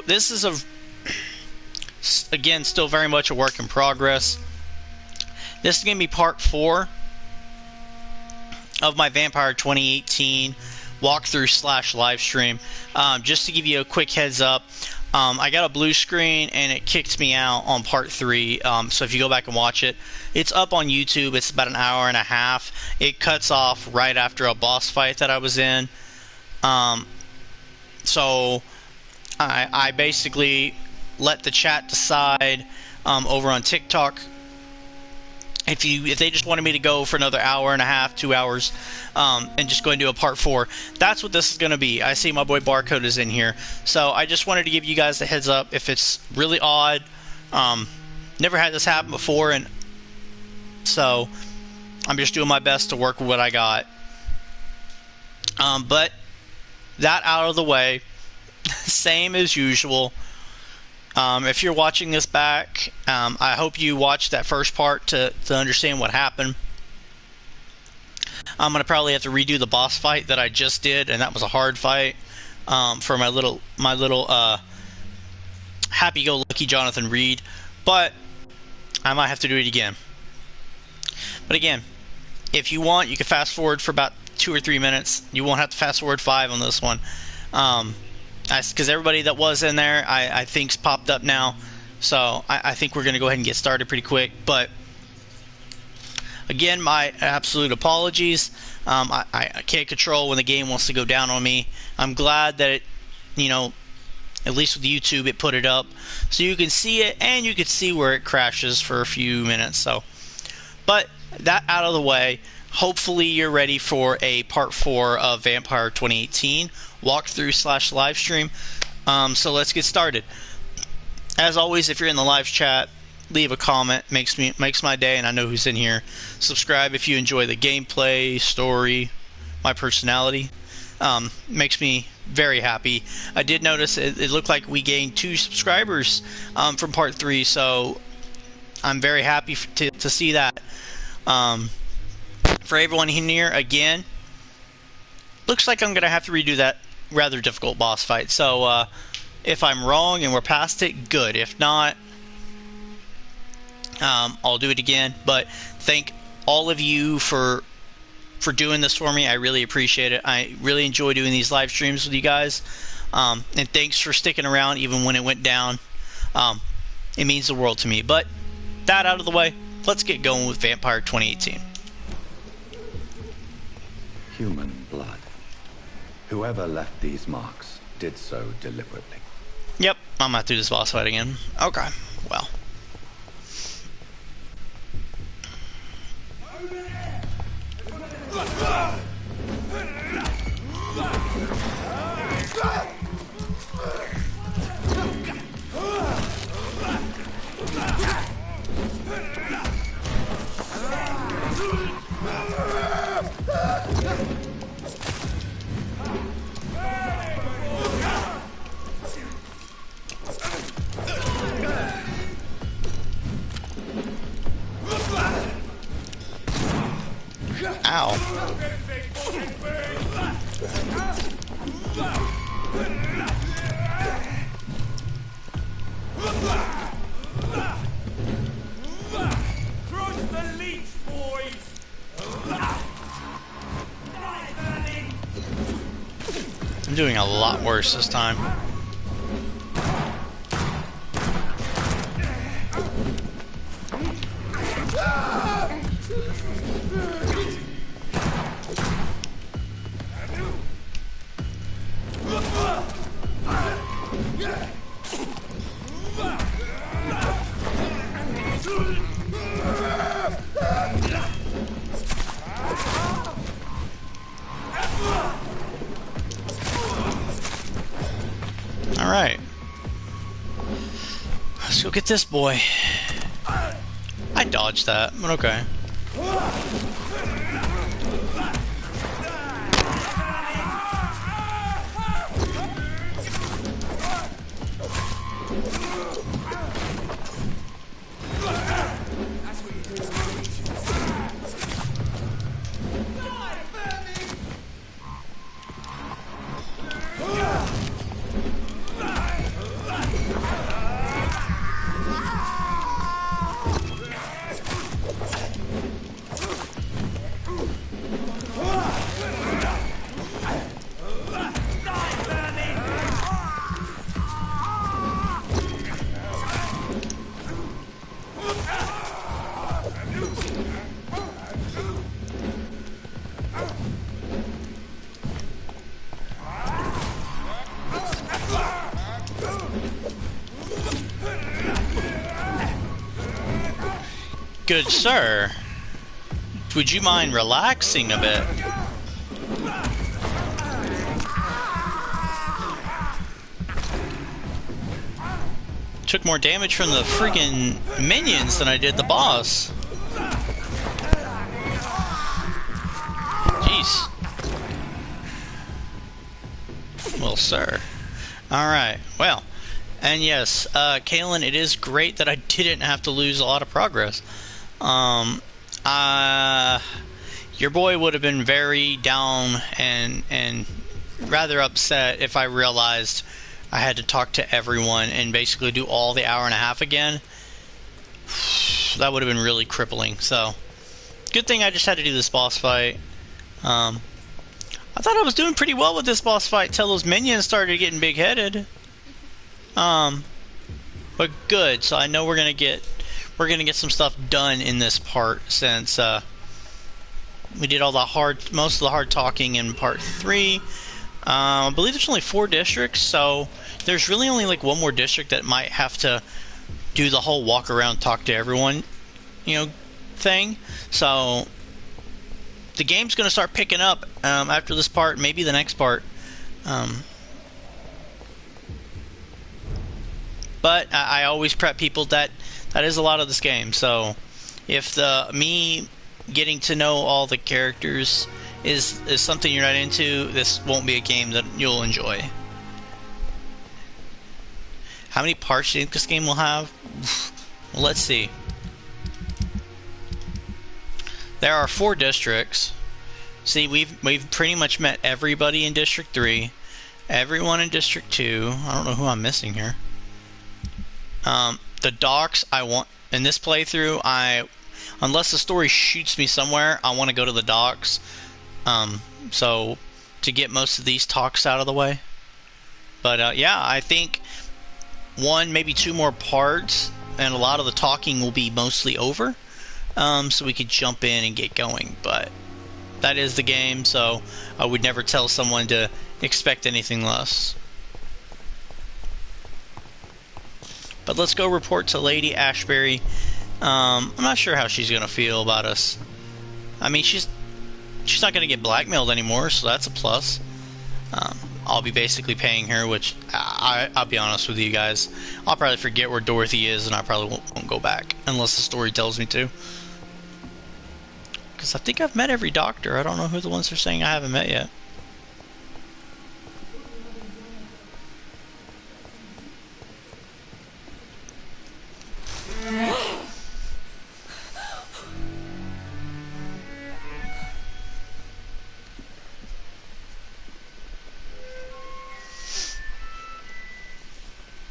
this is again, still very much a work in progress. This is going to be part 4 of my Vampyr 2018 walkthrough / live stream. Just to give you a quick heads up, I got a blue screen and it kicked me out on part 3. So if you go back and watch it, it's up on YouTube. It's about an hour and a half. It cuts off right after a boss fight that I was in. So I basically let the chat decide over on TikTok if they just wanted me to go for another hour and a half, 2 hours, and just go and do a part 4. That's what this is going to be. I see my boy Barcode is in here, so I just wanted to give you guys a heads up. If it's really odd, never had this happen before, and so I'm just doing my best to work with what I got. But that out of the way, same as usual. If you're watching this back, I hope you watched that first part to understand what happened. I'm going to probably have to redo the boss fight that I just did, and that was a hard fight for my little happy-go-lucky Jonathan Reed, but I might have to do it again. But again, if you want, you can fast forward for about 2 or 3 minutes. You won't have to fast forward 5 on this one. Because everybody that was in there, I think's popped up now, so I think we're going to go ahead and get started pretty quick. But again, my absolute apologies. I can't control when the game wants to go down on me. I'm glad that it, at least with YouTube, it put it up so you can see it, and you can see where it crashes for a few minutes. So, but that out of the way, hopefully you're ready for a part 4 of Vampyr 2018 walkthrough / live stream. So let's get started. As always, if you're in the live chat, leave a comment. Makes my day, and I know who's in here. Subscribe if you enjoy the gameplay, story, my personality. Makes me very happy. I did notice it looked like we gained 2 subscribers from part 3, so I'm very happy to see that. For everyone in here, again, looks like I'm going to have to redo that rather difficult boss fight. So if I'm wrong and we're past it, good. If not, I'll do it again. But thank all of you for doing this for me. I really appreciate it. I really enjoy doing these live streams with you guys. And thanks for sticking around even when it went down. It means the world to me. But that out of the way, let's get going with Vampyr 2018. Human blood. Whoever left these marks did so deliberately. Yep, I'm gonna do this boss fight again. Okay, well. Ow. I'm doing a lot worse this time. Alright. Let's go get this boy. I dodged that, but okay. Good sir, would you mind relaxing a bit? Took more damage from the freaking minions than I did the boss. Jeez. Well, sir. Alright, well. And yes, Kalen, it is great that I didn't have to lose a lot of progress. Your boy would have been very down and rather upset if I realized I had to talk to everyone and basically do all the hour and a half again. That would have been really crippling. So, good thing I just had to do this boss fight. I thought I was doing pretty well with this boss fight till those minions started getting big-headed. But good. So I know we're gonna get some stuff done in this part since we did all the most of the hard talking in part 3. I believe there's only 4 districts, so there's really only like one more district that might have to do the whole walk around, talk to everyone, thing. So the game's gonna start picking up after this part, maybe the next part. But I always prep people that is a lot of this game. So if me getting to know all the characters is something you're not into, this won't be a game that you'll enjoy. How many parts do you think this game will have? Well, let's see. There are 4 districts. See, we've pretty much met everybody in District 3, everyone in District 2. I don't know who I'm missing here. The docks, I want in this playthrough. Unless the story shoots me somewhere, I want to go to the docks. So to get most of these talks out of the way. But yeah, I think 1, maybe 2 more parts, and a lot of the talking will be mostly over. So we could jump in and get going. But that is the game, so I would never tell someone to expect anything less. But let's go report to Lady Ashbury. I'm not sure how she's gonna feel about us. I mean, she's not gonna get blackmailed anymore, so that's a plus. I'll be basically paying her, which I'll be honest with you guys, I'll probably forget where Dorothy is, and I probably won't go back unless the story tells me to. Because I think I've met every doctor. I don't know who the ones are saying I haven't met yet.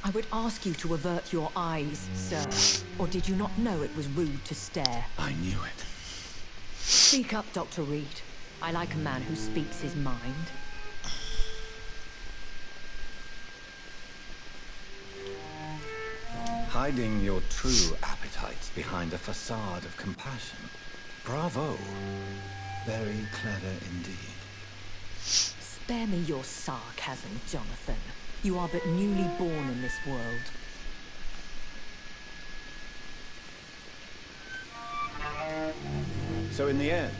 I would ask you to avert your eyes, sir. Or did you not know it was rude to stare? I knew it. Speak up, Dr. Reed. I like a man who speaks his mind. Hiding your true appetites behind a facade of compassion. Bravo. Very clever indeed. Spare me your sarcasm, Jonathan. You are but newly born in this world. So in the end,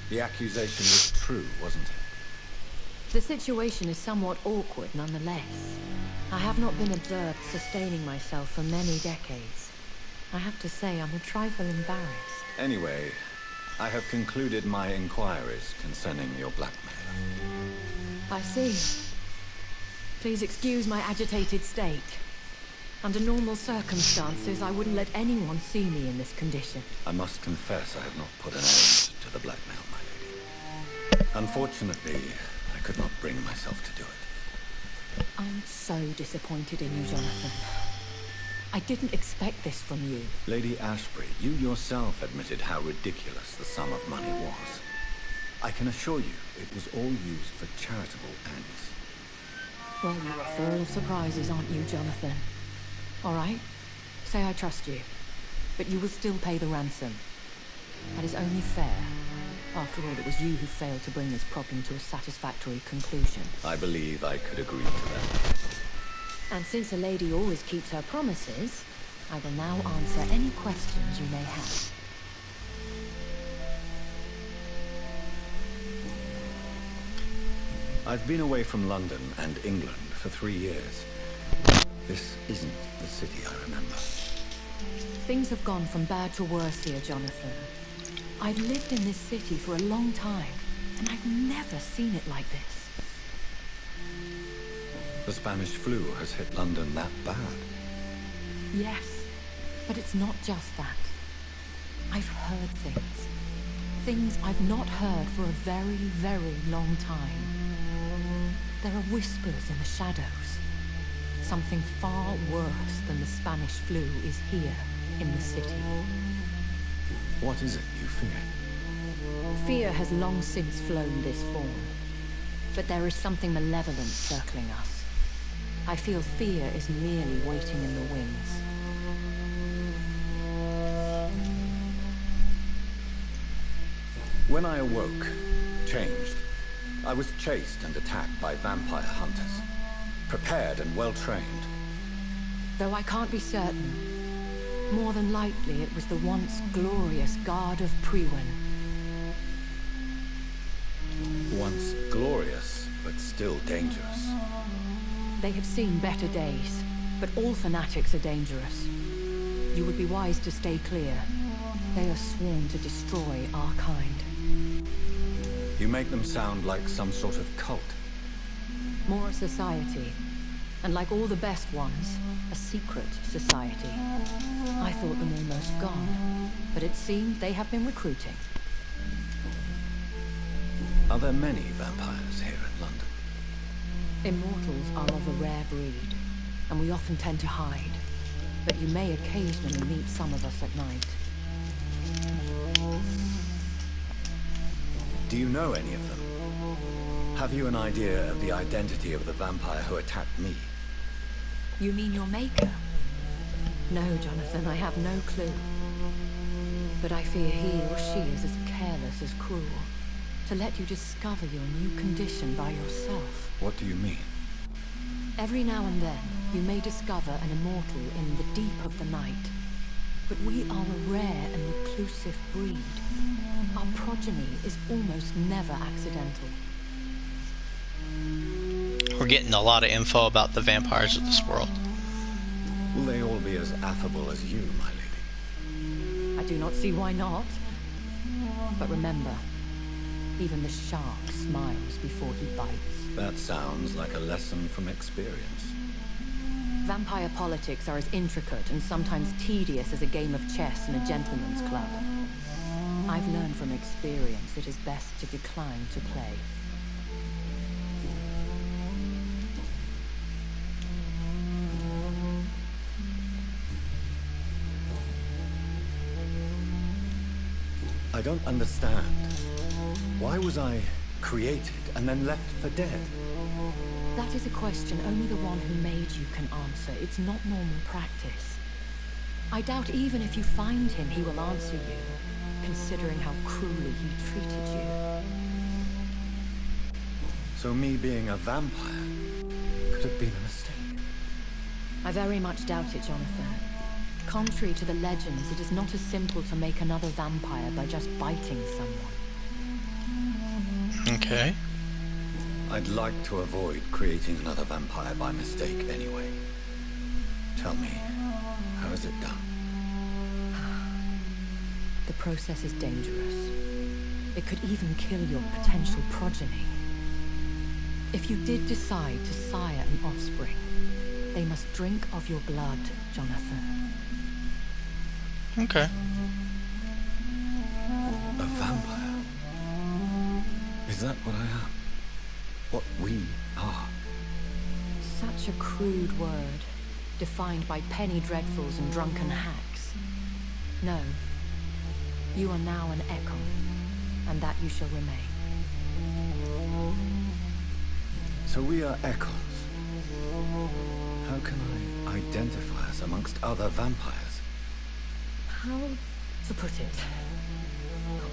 the accusation was true, wasn't it? The situation is somewhat awkward nonetheless. I have not been observed sustaining myself for many decades. I have to say I'm a trifle embarrassed. Anyway, I have concluded my inquiries concerning your blackmail. I see. Please excuse my agitated state. Under normal circumstances, I wouldn't let anyone see me in this condition. I must confess I have not put an end to the blackmail, my lady. Unfortunately, I could not bring myself to do it. I'm so disappointed in you, Jonathan. I didn't expect this from you. Lady Ashbury, you yourself admitted how ridiculous the sum of money was. I can assure you it was all used for charitable ends. Well, you're full of surprises, aren't you, Jonathan? All right, say I trust you, but you will still pay the ransom. That is only fair. After all, it was you who failed to bring this problem to a satisfactory conclusion. I believe I could agree to that. And since a lady always keeps her promises, I will now answer any questions you may have. I've been away from London and England for 3 years. This isn't the city I remember. Things have gone from bad to worse here, Jonathan. I've lived in this city for a long time, and I've never seen it like this. The Spanish flu has hit London that bad. Yes, but it's not just that. I've heard things. Things I've not heard for a very, very long time. There are whispers in the shadows. Something far worse than the Spanish flu is here in the city. What is it you fear? Fear has long since flown this form. But there is something malevolent circling us. I feel fear is merely waiting in the wings. When I awoke, changed, I was chased and attacked by vampire hunters. Prepared and well-trained. Though I can't be certain, more than likely it was the once glorious Guard of Priwen. Once glorious, but still dangerous. They have seen better days, but all fanatics are dangerous. You would be wise to stay clear. They are sworn to destroy our kind. You make them sound like some sort of cult. More a society, and like all the best ones, a secret society. I thought them almost gone, but it seemed they have been recruiting. Are there many vampires here in London? Immortals are of a rare breed, and we often tend to hide. But you may occasionally meet some of us at night. Do you know any of them? Have you an idea of the identity of the vampire who attacked me? You mean your maker? No, Jonathan, I have no clue. But I fear he or she is as careless as cruel. To let you discover your new condition by yourself. What do you mean? Every now and then, you may discover an immortal in the deep of the night. But we are a rare and reclusive breed. Our progeny is almost never accidental. We're getting a lot of info about the vampires of this world. Will they all be as affable as you, my lady? I do not see why not. But remember, even the shark smiles before he bites. That sounds like a lesson from experience. Vampire politics are as intricate and sometimes tedious as a game of chess in a gentleman's club. I've learned from experience it is best to decline to play. I don't understand. Why was I created and then left for dead? That is a question only the one who made you can answer. It's not normal practice. I doubt even if you find him, he will answer you, considering how cruelly he treated you. So me being a vampire could have been a mistake. I very much doubt it, Jonathan. Contrary to the legends, it is not as simple to make another vampire by just biting someone. Okay. I'd like to avoid creating another vampire by mistake anyway. Tell me, how is it done? The process is dangerous. It could even kill your potential progeny. If you did decide to sire an offspring, they must drink of your blood, Jonathan. Okay. A vampire? Is that what I am? What we are? Such a crude word, defined by penny dreadfuls and drunken hacks. No. You are now an Ekon, and that you shall remain. So we are Ekons. How can I identify us amongst other vampires? How to put it?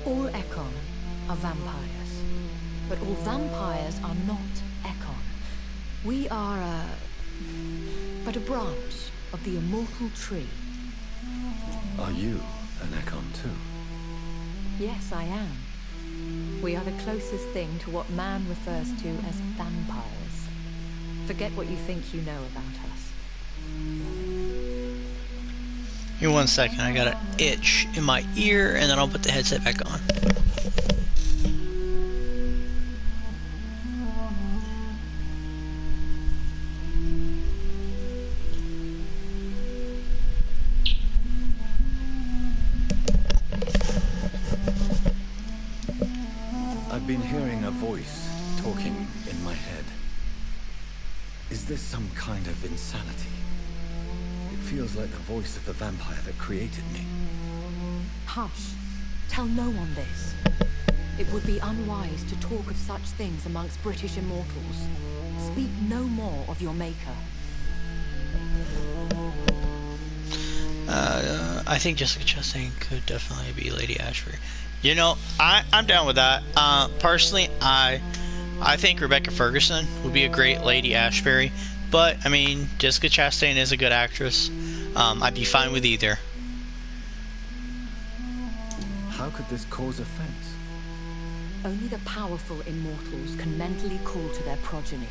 All Ekon are vampires, but all vampires are not Ekon. We are but a branch of the immortal tree. Are you an Ekon too? Yes, I am. We are the closest thing to what man refers to as vampires. Forget what you think you know about us. Give me 1 second, I got an itch in my ear, and then I'll put the headset back on. I've been hearing a voice talking in my head. Is this some kind of insanity? It feels like the voice of the vampire that created me. Hush. Tell no one this. It would be unwise to talk of such things amongst British immortals. Speak no more of your maker. I think Jessica Chastain could definitely be Lady Ashbury. You know, I'm down with that. Personally, I think Rebecca Ferguson would be a great Lady Ashbury. But, I mean, Jessica Chastain is a good actress. I'd be fine with either. How could this cause offense? Only the powerful immortals can mentally call to their progeny.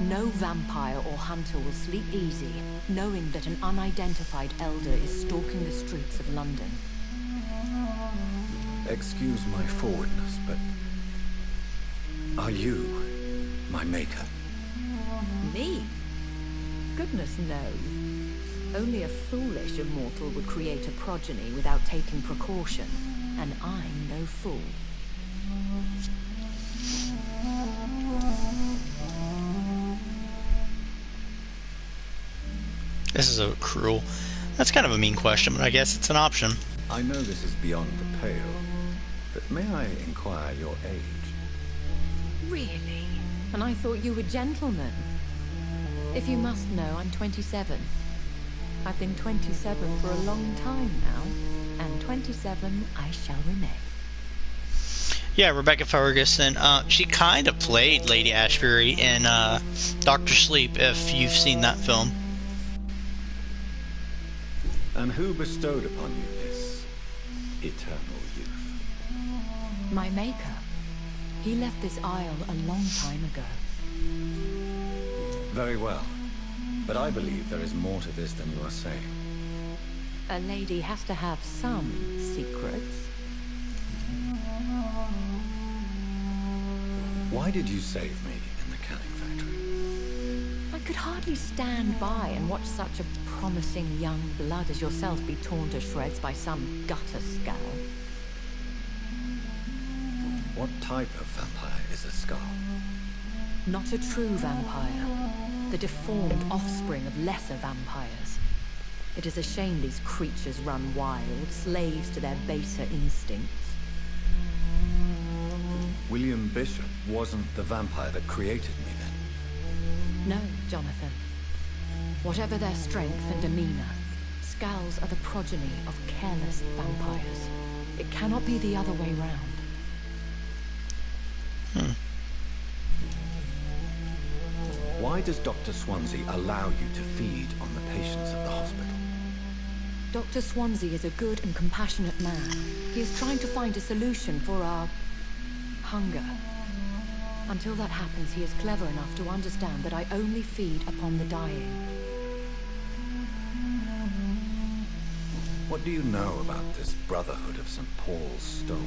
No vampire or hunter will sleep easy, knowing that an unidentified elder is stalking the streets of London. Excuse my forwardness, but are you my maker? Me? Goodness, no. Only a foolish immortal would create a progeny without taking precaution, and I'm no fool. This is a cruel... That's kind of a mean question, but I guess it's an option. I know this is beyond the pale, but may I inquire your age? Really? And I thought you were gentlemen. If you must know, I'm 27. I've been 27 for a long time now, and 27 I shall remain. Yeah, Rebecca Ferguson. She kind of played Lady Ashbury in Doctor Sleep, if you've seen that film. And who bestowed upon you this eternal youth? My maker. He left this isle a long time ago. Very well. But I believe there is more to this than you are saying. A lady has to have some secrets. Why did you save me in the canning factory? I could hardly stand by and watch such a promising young blood as yourself be torn to shreds by some gutter scowl. What type of vampire is a skull? Not a true vampire. The deformed offspring of lesser vampires. It is a shame these creatures run wild, slaves to their baser instincts. William Bishop wasn't the vampire that created me then? No, Jonathan. Whatever their strength and demeanor, Skulls are the progeny of careless vampires. It cannot be the other way round. Why does Dr. Swansea allow you to feed on the patients of the hospital? Dr. Swansea is a good and compassionate man. He is trying to find a solution for our hunger. Until that happens, he is clever enough to understand that I only feed upon the dying. What do you know about this Brotherhood of St. Paul's Stole?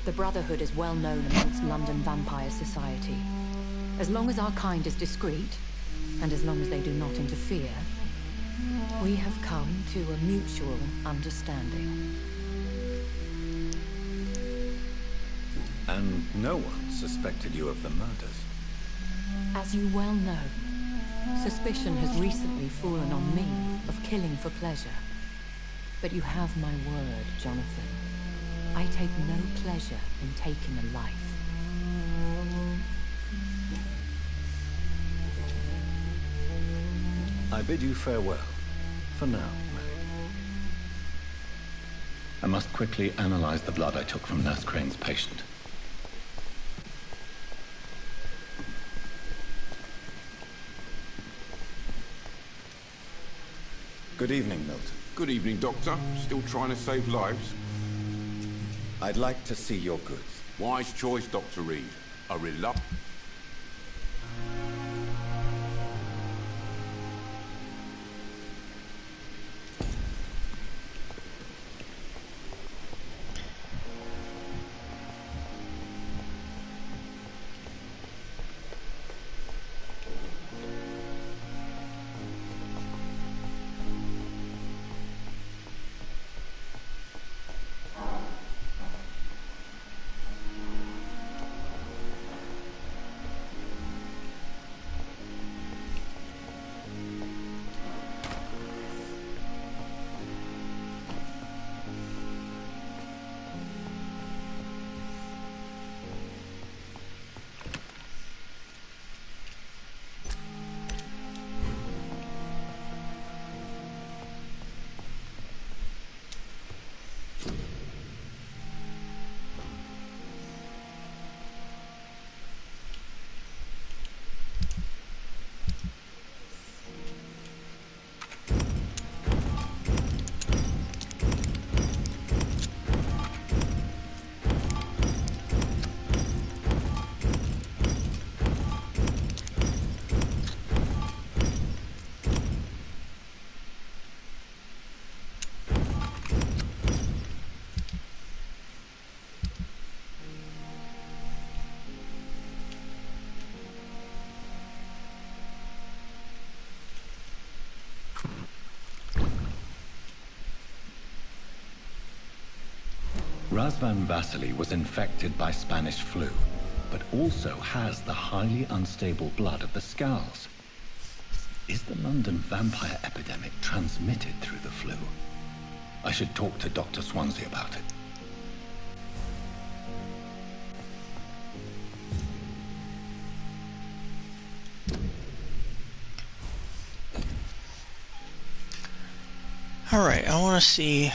The Brotherhood is well known amongst London Vampire Society. As long as our kind is discreet, and as long as they do not interfere, we have come to a mutual understanding. And no one suspected you of the murders? As you well know, suspicion has recently fallen on me of killing for pleasure. But you have my word, Jonathan. I take no pleasure in taking a life. I bid you farewell. For now, Mary. I must quickly analyze the blood I took from Nurse Crane's patient. Good evening, Milton. Good evening, Doctor. Still trying to save lives? I'd like to see your goods. Wise choice, Dr. Reed. A reluctant... Razvan Vasily was infected by Spanish flu, but also has the highly unstable blood of the Scowls. Is the London vampire epidemic transmitted through the flu? I should talk to Dr. Swansea about it. Alright, I want to see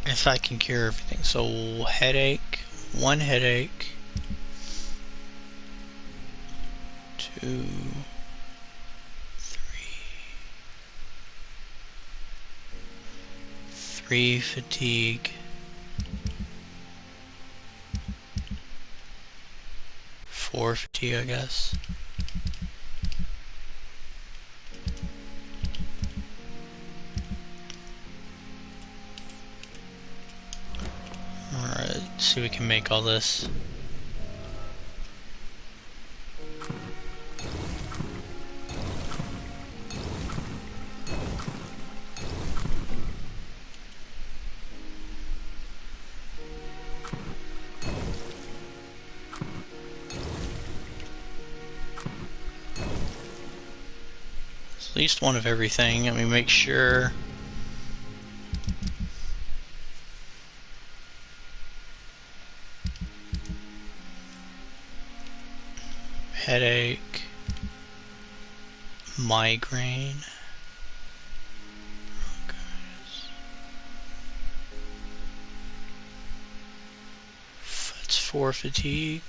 if I can cure everything. So, headache, 1 headache, 2, 3 fatigue, 4 fatigue, I guess. Alright, see if we can make all this. At least one of everything. Let me make sure. Headache, migraine, that's 4 fatigue.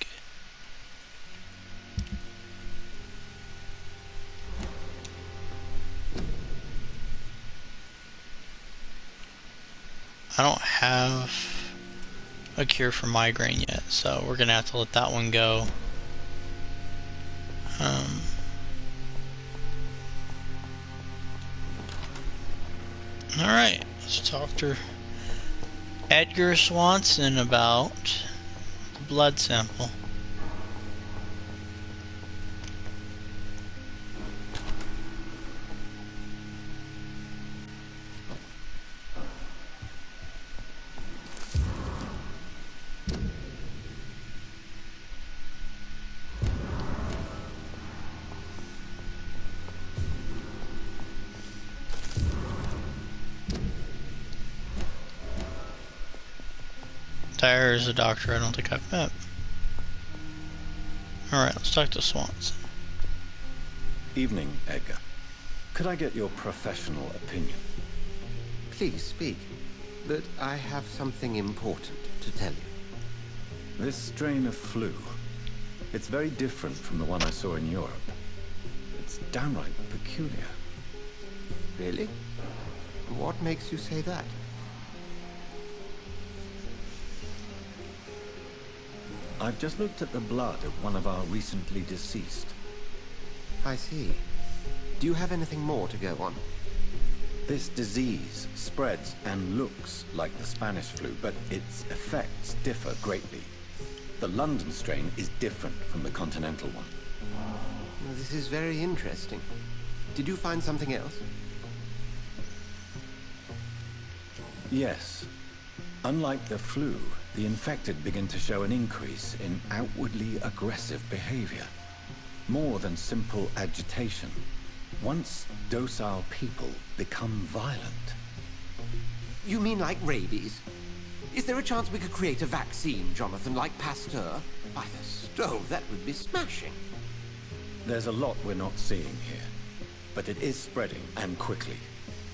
I don't have a cure for migraine yet, so we're gonna have to let that one go. Alright, let's talk to Edgar Swanson about the blood sample. Dyer is a doctor I don't think I've met. Alright, let's talk to Swanson. Evening, Edgar. Could I get your professional opinion? Please speak, but I have something important to tell you. This strain of flu, it's very different from the one I saw in Europe. It's downright peculiar. I've just looked at the blood of one of our recently deceased. I see. Do you have anything more to go on? This disease spreads and looks like the Spanish flu, but its effects differ greatly. The London strain is different from the continental one. Well, this is very interesting. Did you find something else? Yes. Unlike the flu, the infected begin to show an increase in outwardly aggressive behavior. More than simple agitation. Once docile people become violent. You mean like rabies? Is there a chance we could create a vaccine, Jonathan, like Pasteur? By the stove, that would be smashing. There's a lot we're not seeing here. But it is spreading, and quickly.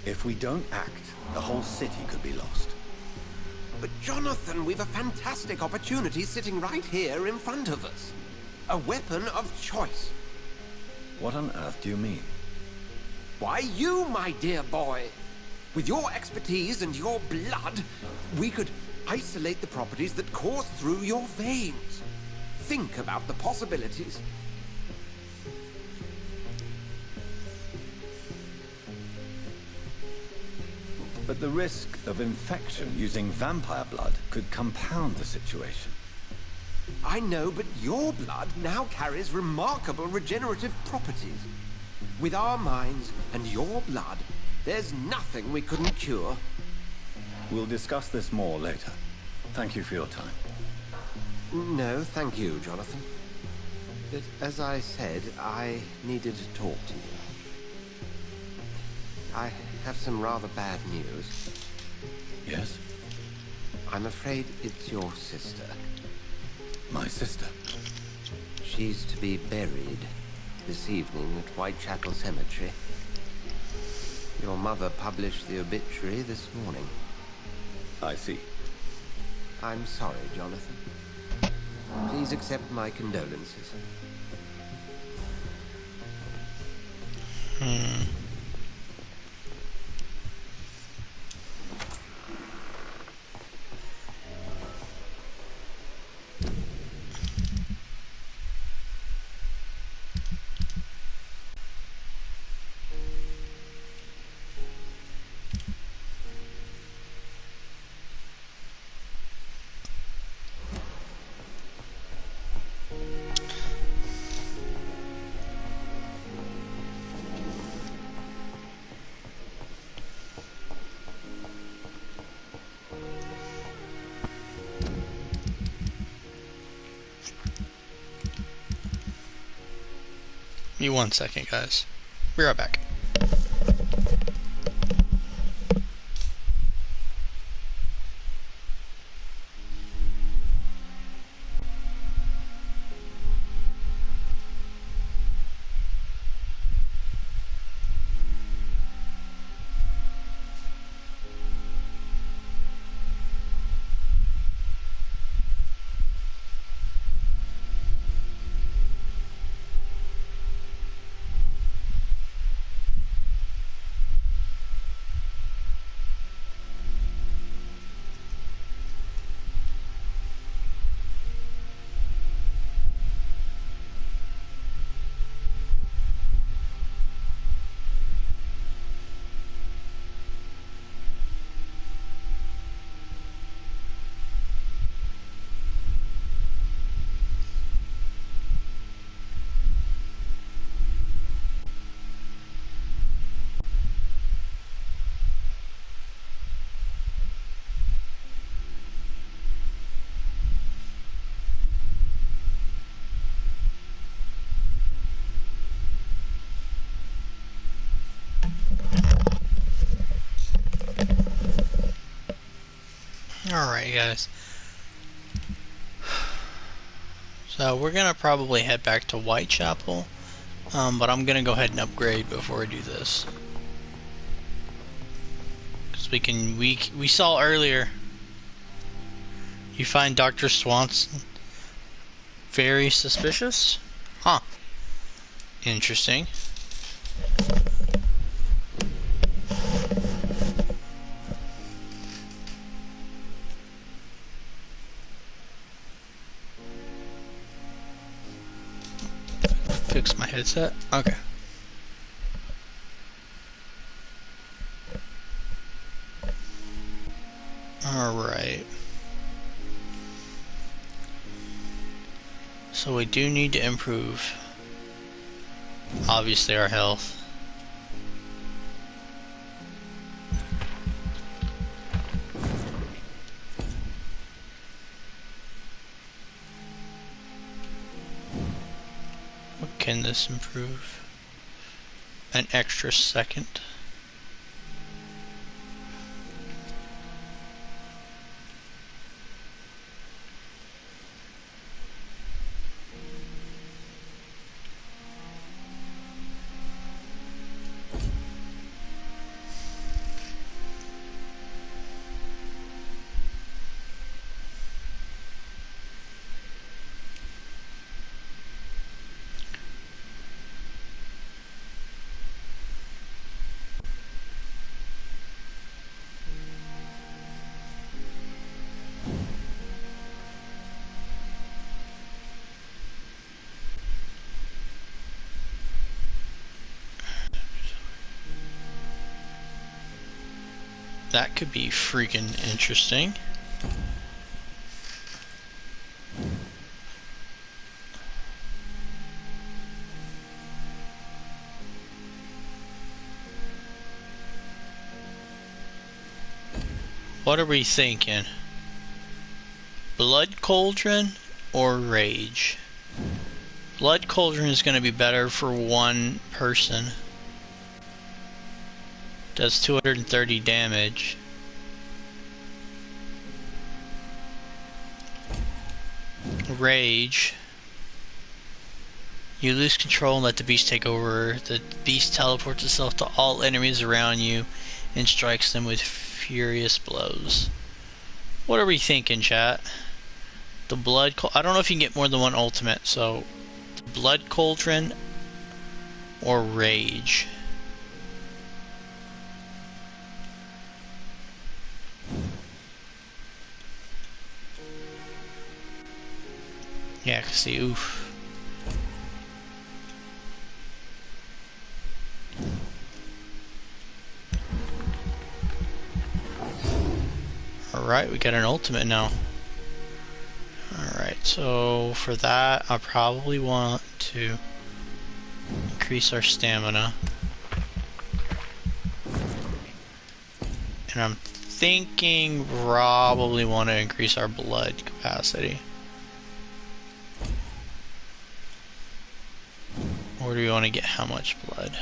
If we don't act, the whole city could be lost. But Jonathan, we've a fantastic opportunity sitting right here in front of us. A weapon of choice. What on earth do you mean? Why, you, my dear boy. With your expertise and your blood, we could isolate the properties that course through your veins. Think about the possibilities. But the risk of infection using vampire blood could compound the situation. I know, but your blood now carries remarkable regenerative properties. With our minds and your blood, there's nothing we couldn't cure. We'll discuss this more later. Thank you for your time. No, thank you, Jonathan. But as I said, I needed to talk to you. I have some rather bad news. Yes? I'm afraid it's your sister. My sister? She's to be buried this evening at Whitechapel Cemetery. Your mother published the obituary this morning. I see. I'm sorry, Jonathan. Please accept my condolences. Give me 1 second, guys. Be right back. Alright, guys. So we're gonna probably head back to Whitechapel, but I'm gonna go ahead and upgrade before I do this. Because we saw earlier, you find Dr. Swanson very suspicious? Huh. Interesting. fix my headset. Okay. Alright. So we do need to improve, obviously, our health. What can this improve? An extra second. That could be freaking interesting. What are we thinking? Blood Cauldron or Rage? Blood Cauldron is going to be better for one person. Does 230 damage. Rage. You lose control and let the beast take over. The beast teleports itself to all enemies around you and strikes them with furious blows. What are we thinking, chat? The Blood Cauldron. I don't know if you can get more than one ultimate, so the Blood Cauldron or Rage. Yeah, see, oof. Alright, we got an ultimate now. Alright, so for that, I probably want to increase our stamina. And I'm thinking probably want to increase our blood capacity. Or do we want to get how much blood?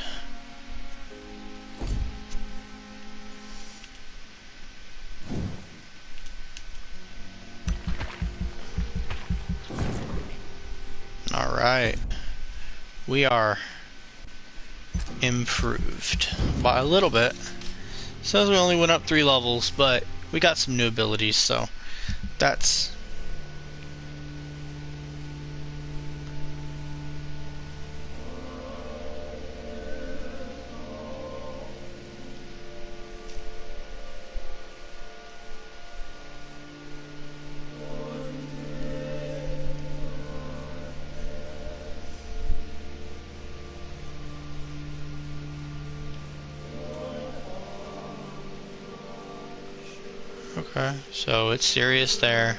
Alright. We are improved by a little bit. Says we only went up 3 levels, but we got some new abilities, so that's... Okay, so it's serious there.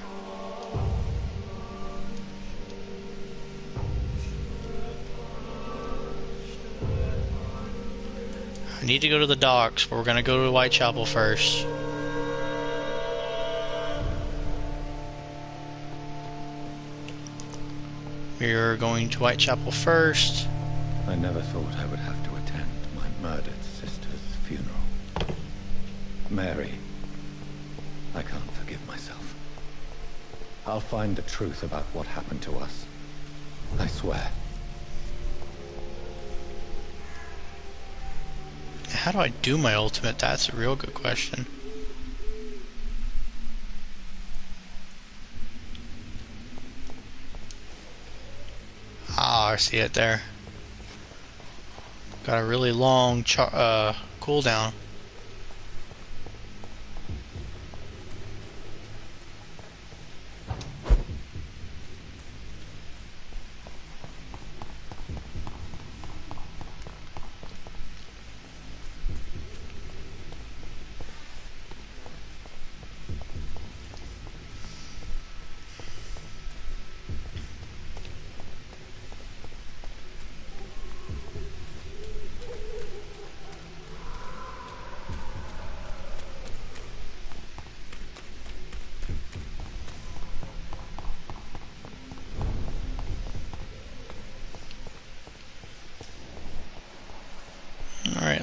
I need to go to the docks, but we're gonna go to Whitechapel first. We're going to Whitechapel first. I never thought I would have to attend my murdered sister's funeral. Mary, I can't forgive myself. I'll find the truth about what happened to us. I swear. How do I do my ultimate? That's a real good question. Ah, I see it there. Got a really long cooldown.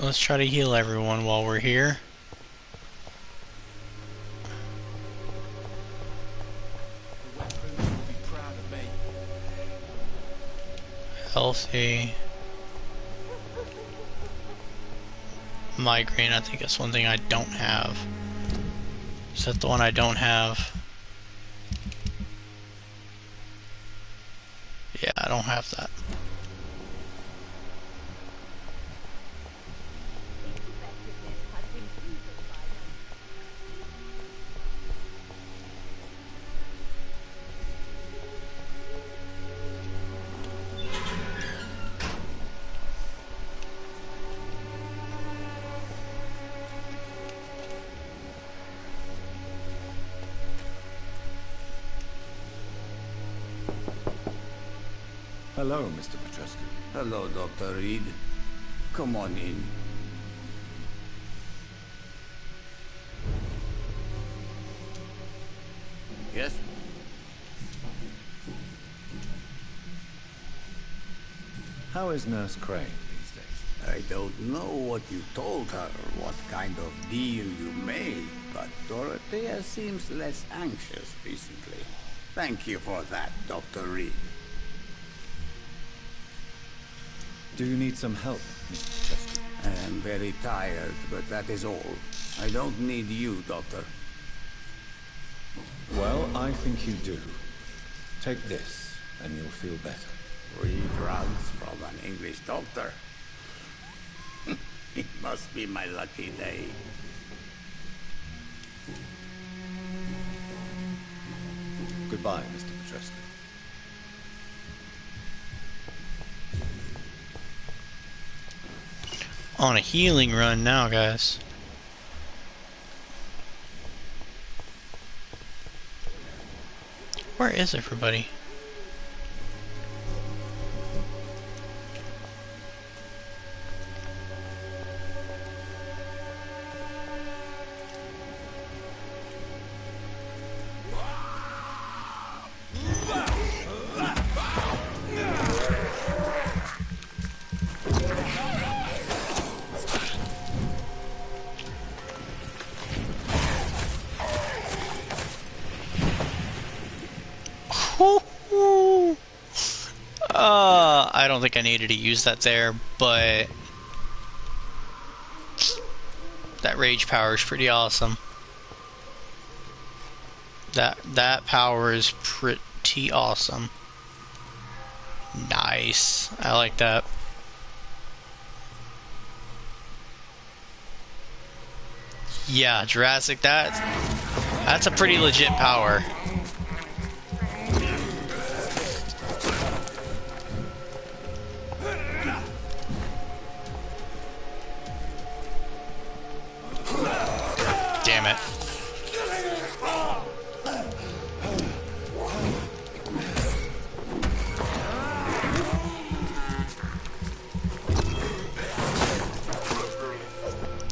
Alright, let's try to heal everyone while we're here. Healthy. Migraine, I think that's one thing I don't have. Is that the one I don't have? Yeah, I don't have that. Hello, Mr. Petrescu. Hello, Dr. Reed. Come on in. Yes? How is Nurse Crane these days? I don't know what you told her, what kind of deal you made, but Dorothea seems less anxious recently. Thank you for that, Dr. Reed. Do you need some help, Mr. Petrescu? I am very tired, but that is all. I don't need you, Doctor. Well, I think you do. Take this, and you'll feel better. 3 drugs from an English doctor. It must be my lucky day. Goodbye, Mr. Petrescu. On a healing run now, guys. Where is everybody? I don't think I needed to use that there, but that rage power is pretty awesome. That power is pretty awesome. Nice. I like that. Yeah, Jurassic, that's a pretty legit power. Damn it.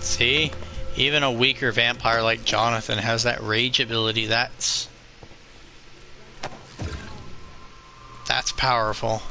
See? Even a weaker vampire like Jonathan has that rage ability. That's powerful.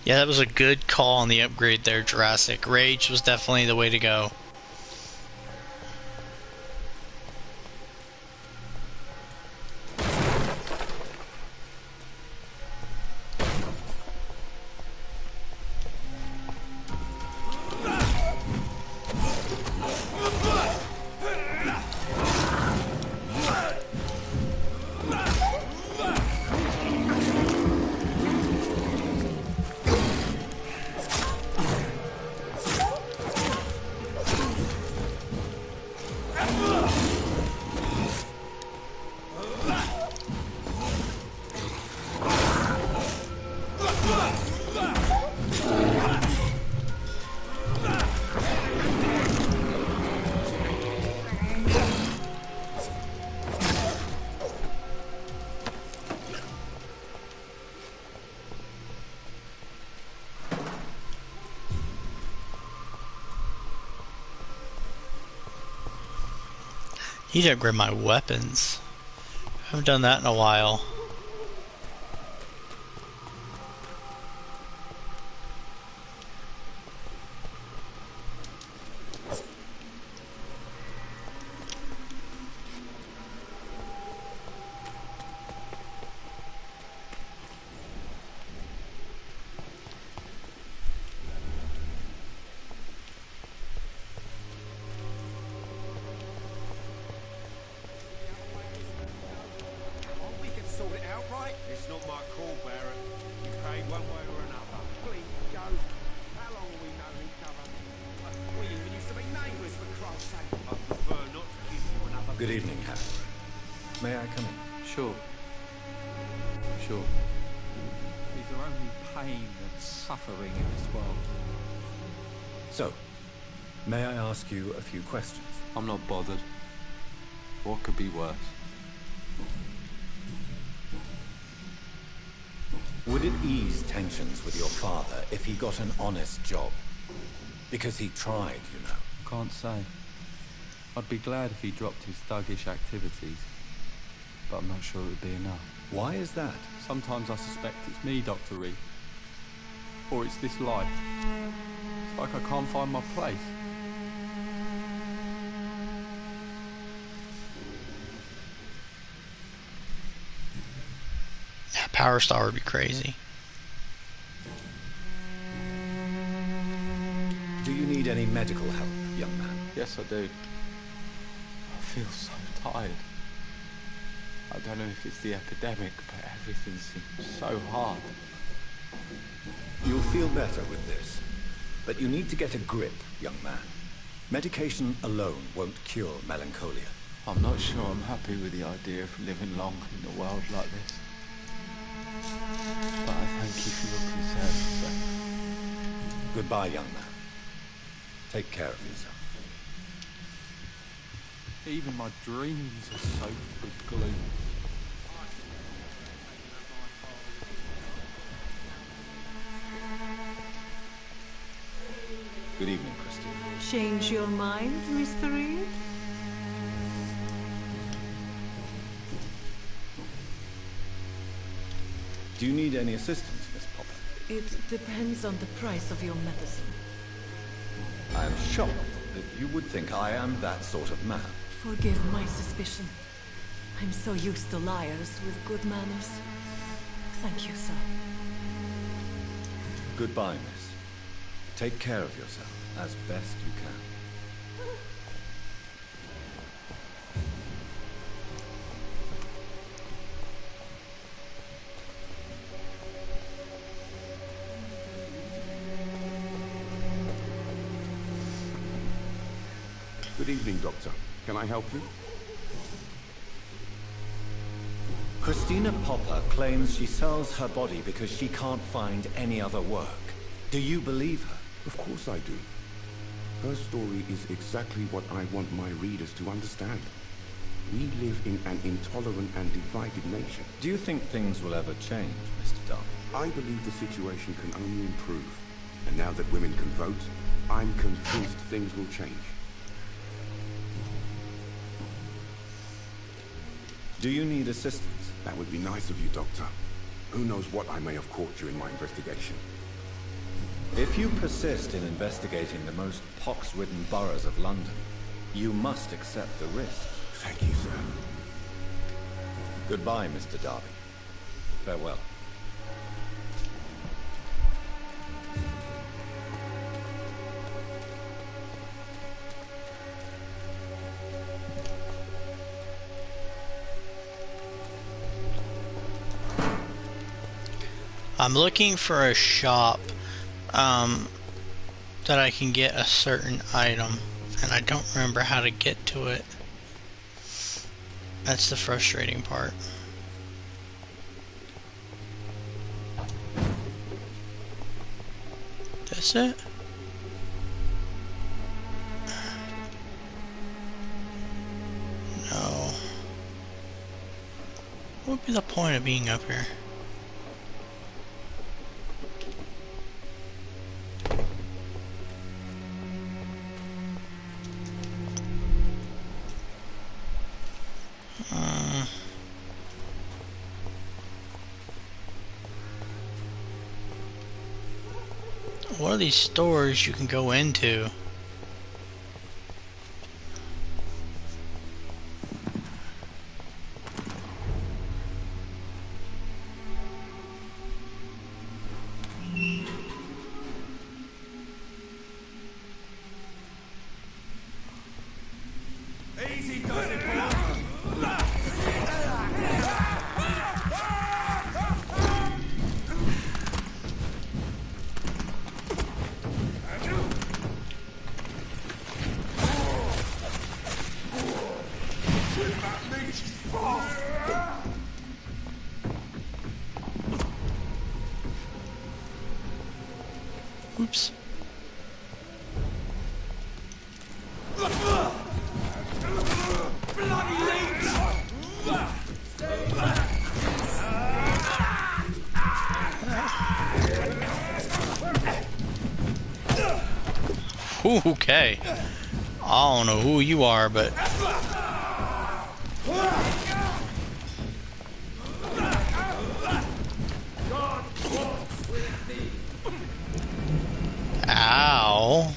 Yeah, that was a good call on the upgrade there, Jurassic. Rage was definitely the way to go. You didn't grab my weapons. I haven't done that in a while. We can sort it out, right? It's not my call, Barrett. You paid one way or another. Please, go. How long have we known each other? We even used to be neighbours, for Christ's sake. I prefer not to give you another... Good evening, Harry. May I come in? Sure. Sure. Is there only pain and suffering in this world? So, may I ask you a few questions? I'm not bothered. What could be worse? Would it ease tensions with your father if he got an honest job? Because he tried, you know. Can't say. I'd be glad if he dropped his thuggish activities, but I'm not sure it would be enough. Why is that? Sometimes I suspect it's me, Dr. Reed. Or it's this life. It's like I can't find my place. Yeah, Power Star would be crazy. Do you need any medical help, young man? Yes, I do. I feel so tired. I don't know if it's the epidemic, but everything seems so hard. You'll feel better with this. But you need to get a grip, young man. Medication alone won't cure melancholia. I'm not sure I'm happy with the idea of living long in a world like this. But I thank you for your concern, sir. Goodbye, young man. Take care of yourself. Even my dreams are soaked with gloom. Good evening, Christine. Change your mind, Mr. Reed? Do you need any assistance, Miss Popper? It depends on the price of your medicine. I am shocked that you would think I am that sort of man. Forgive my suspicion. I'm so used to liars with good manners. Thank you, sir. Goodbye, miss. Take care of yourself as best you can. Good evening, Doctor. Can I help you? Christina Popper claims she sells her body because she can't find any other work. Do you believe her? Of course I do. Her story is exactly what I want my readers to understand. We live in an intolerant and divided nation. Do you think things will ever change, Mr. Darby? I believe the situation can only improve. And now that women can vote, I'm convinced things will change. Do you need assistance? That would be nice of you, Doctor. Who knows what I may have caught during my investigation. If you persist in investigating the most pox-ridden boroughs of London, you must accept the risk. Thank you, sir. Goodbye, Mr. Darby. Farewell. I'm looking for a shop that I can get a certain item, and I don't remember how to get to it. That's the frustrating part. That's it? No. What would be the point of being up here? What are these stores you can go into? Easy does it, boy. Oops. Okay. I don't know who you are, but ow.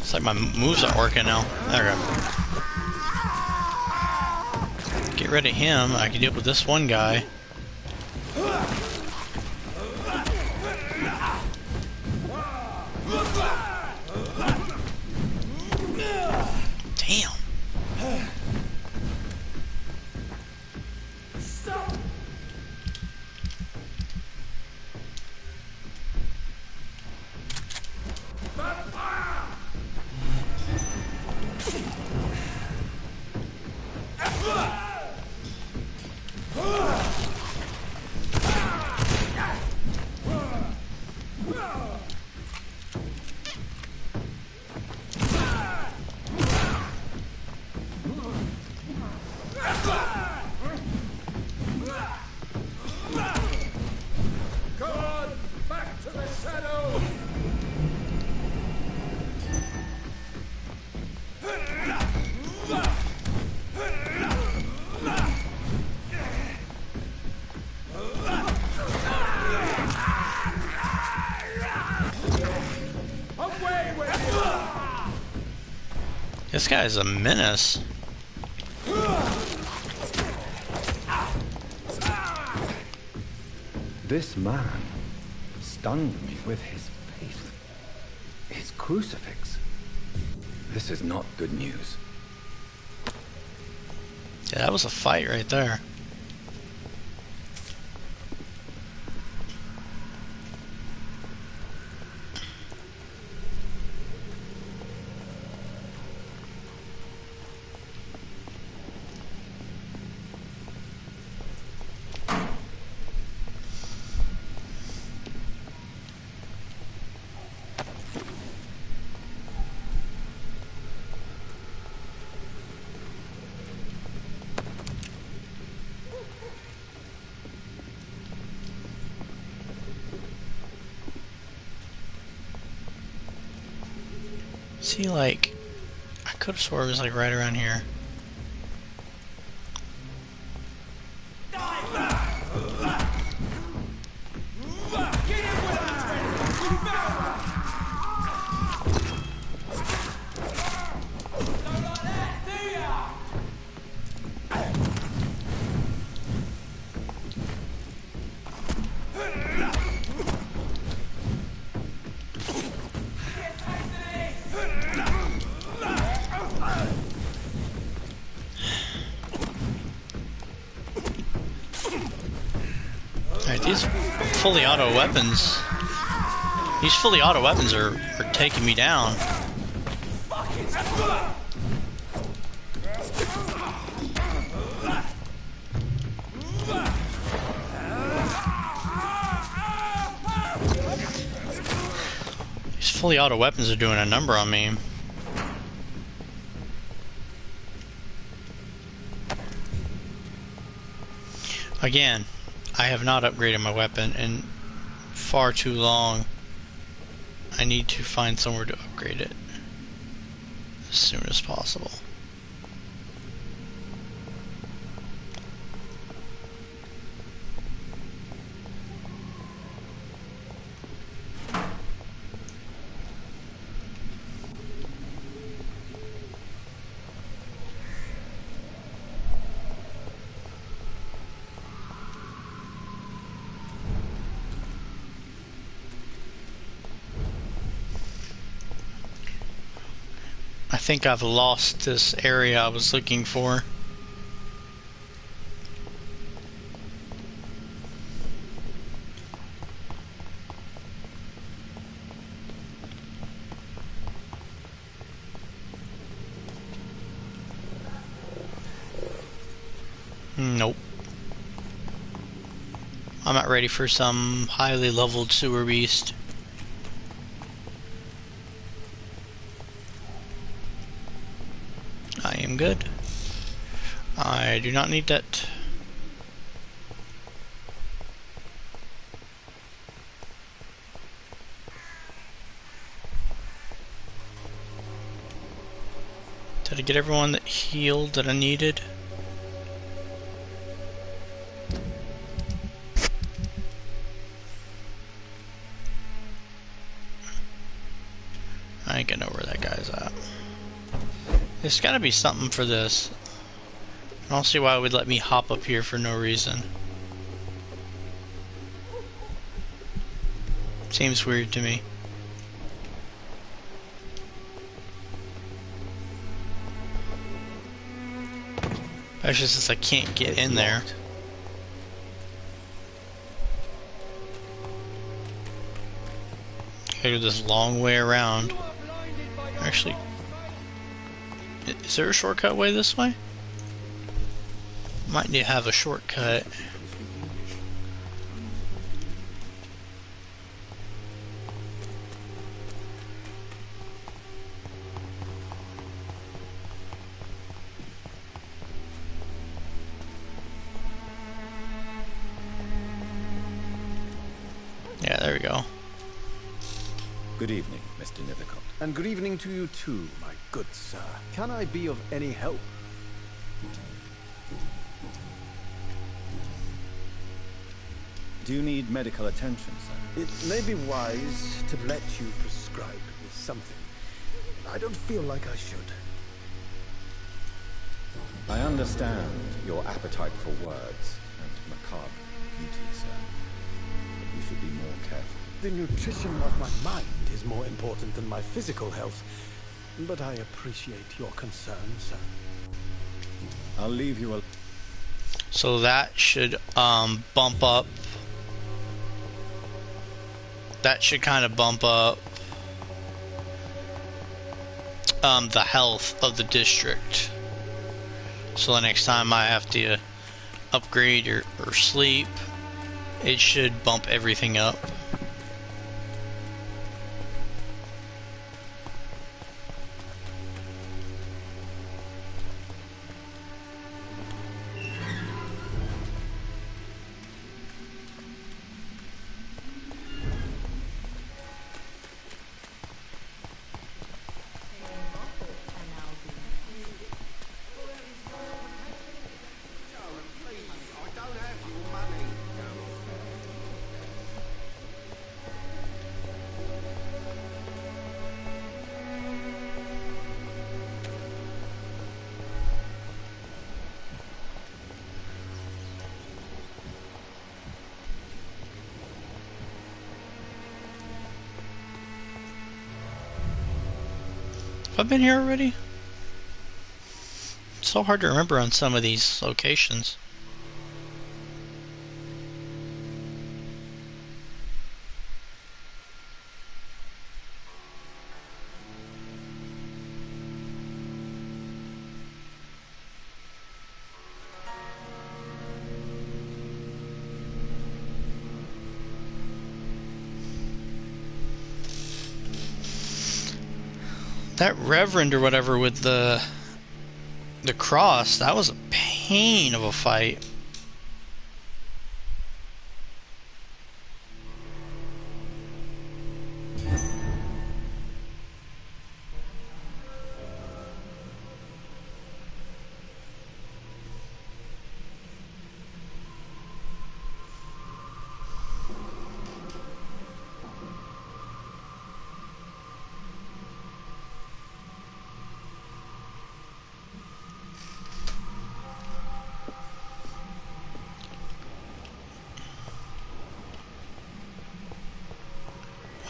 It's like my moves aren't working now. There we go. Get rid of him. I can deal with this one guy. Damn. This guy's a menace. This man stunned me with his faith. His crucifix. This is not good news. Yeah, that was a fight right there. Is he like... I could have sworn it was like right around here. Alright, these fully auto weapons... These fully auto weapons are taking me down. These fully auto weapons are doing a number on me. Again, I have not upgraded my weapon in far too long. I need to find somewhere to upgrade it as soon as possible. I think I've lost this area I was looking for. Nope. I'm not ready for some highly leveled sewer beast. I am good. I do not need that. Did I get everyone that healed that I needed? I ain't gonna know where that guy's at. There's gotta be something for this. I don't see why it would let me hop up here for no reason. Seems weird to me. Especially since I can't get in there. Gotta go this long way around. Actually, is there a shortcut way this way? Might need to have a shortcut. Yeah, there we go. Good evening, Mr. Nethercott. And good evening to you too, my good sir. Can I be of any help? Do you need medical attention, sir? It may be wise to let you prescribe me something. I don't feel like I should. I understand your appetite for words and macabre beauty, sir. But you should be more careful. The nutrition of my mind is more important than my physical health. But I appreciate your concern, sir. I'll leave you alone. So that should bump up. That should kind of bump up the health of the district. So the next time I have to upgrade or sleep, it should bump everything up. Have I been here already? It's so hard to remember on some of these locations. That reverend or whatever with the cross, that was a pain of a fight.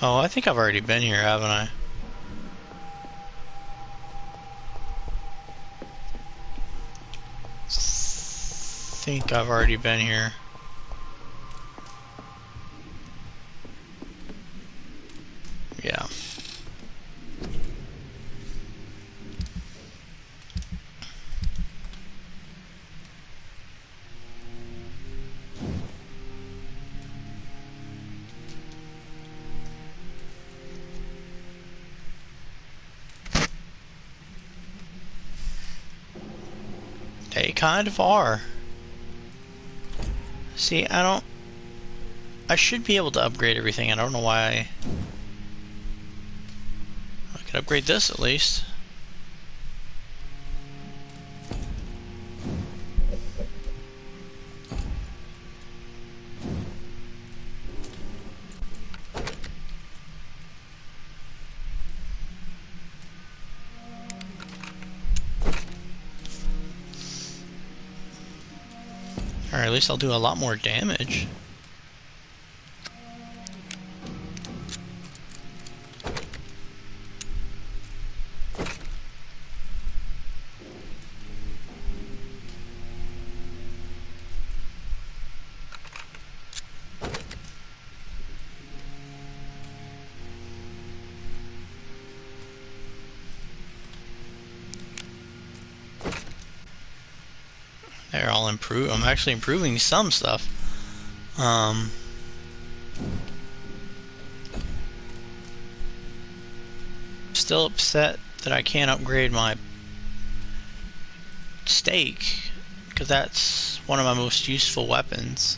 Oh, I think I've already been here, haven't I? Think I've already been here. Yeah. They kind of are. See, I should be able to upgrade everything. I don't know why. I could upgrade this at least. Or at least I'll do a lot more damage. They're all improved. I'm actually improving some stuff. Still upset that I can't upgrade my stake, because that's one of my most useful weapons.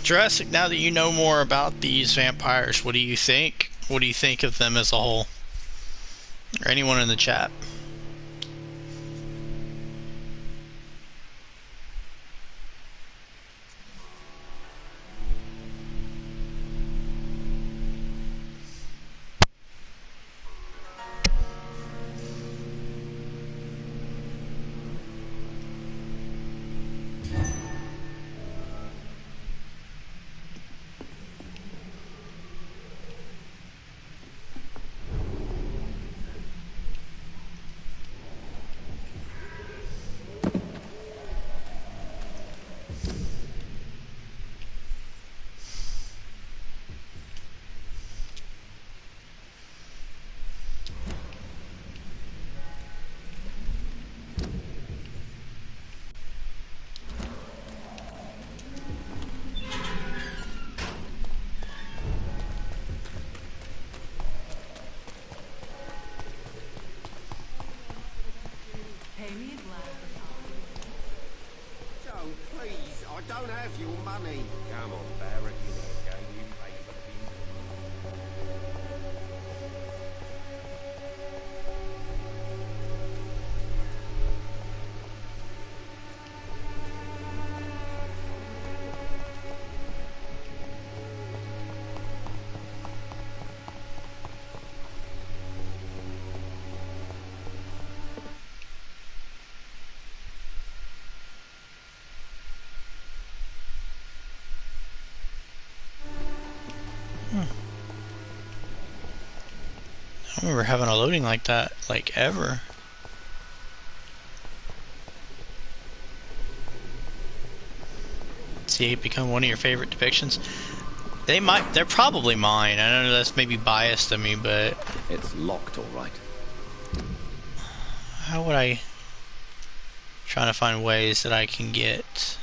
Jurassic, now that you know more about these vampires, what do you think? What do you think of them as a whole? Or anyone in the chat? Joe, please, I don't have your money. Come on, Barrett, you know the game. You pay for things. I don't remember having a loading like that, like, ever. See it become one of your favorite depictions? They're probably mine. I know that's maybe biased of me, but... It's locked, all right. How would I... Trying to find ways that I can get...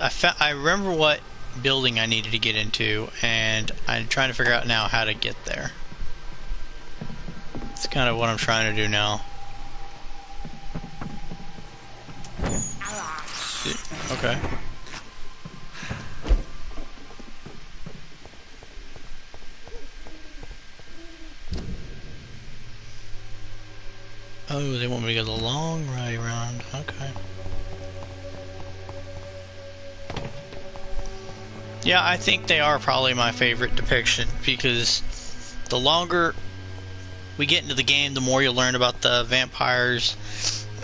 I remember what building I needed to get into, and I'm trying to figure out now how to get there. It's kind of what I'm trying to do now. Okay. Oh, they want me to go the long way around. Okay. Yeah, I think they are probably my favorite depiction, because the longer we get into the game, the more you'll learn about the vampires,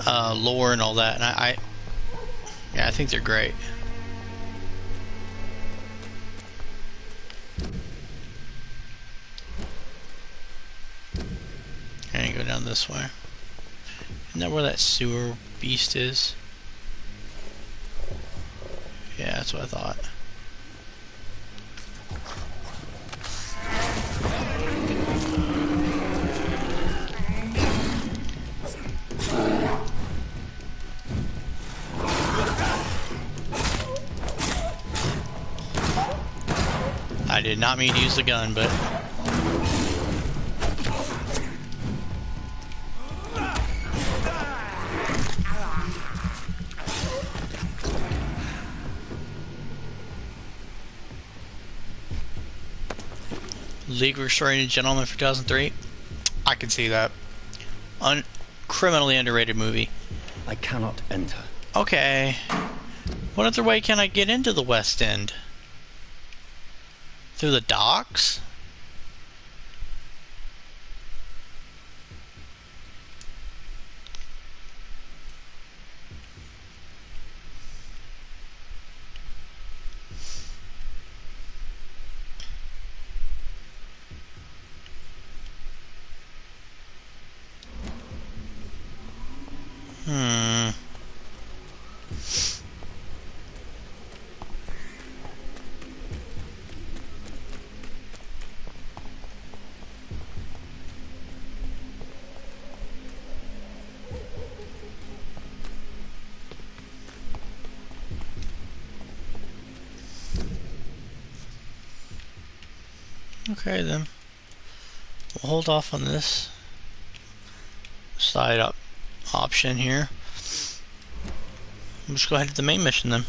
lore and all that, and I think they're great. And go down this way. Isn't that where that sewer beast is? Yeah, that's what I thought. I did not mean to use the gun, but... League of Extraordinary Gentlemen for 2003. I can see that. Criminally underrated movie. I cannot enter. Okay. What other way can I get into the West End? Through the docks? Okay then. We'll hold off on this side up option here. We'll just go ahead to the main mission then.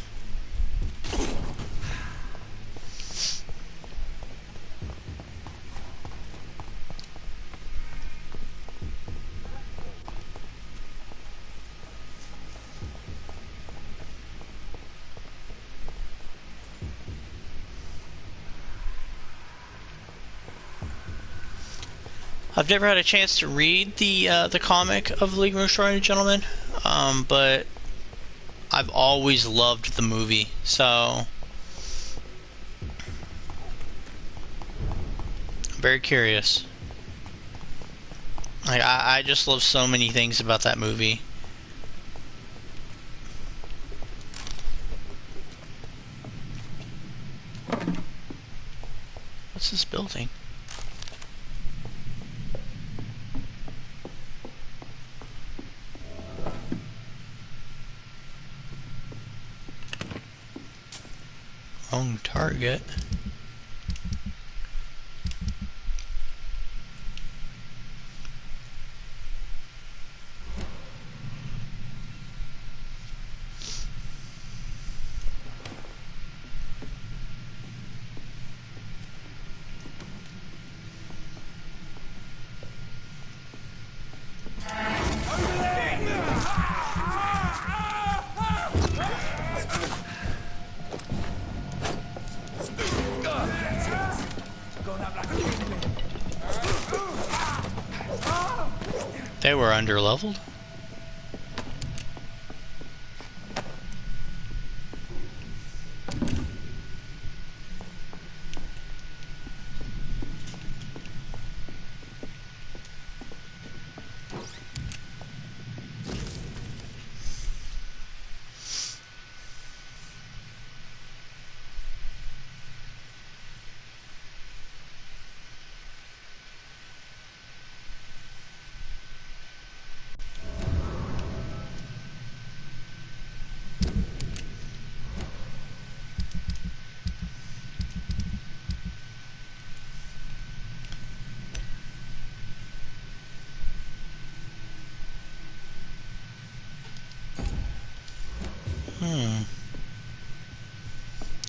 I've never had a chance to read the comic of the League of Extraordinary Gentlemen, but I've always loved the movie, so I'm very curious. Like, I just love so many things about that movie. What's this building? Wrong target. They were underleveled.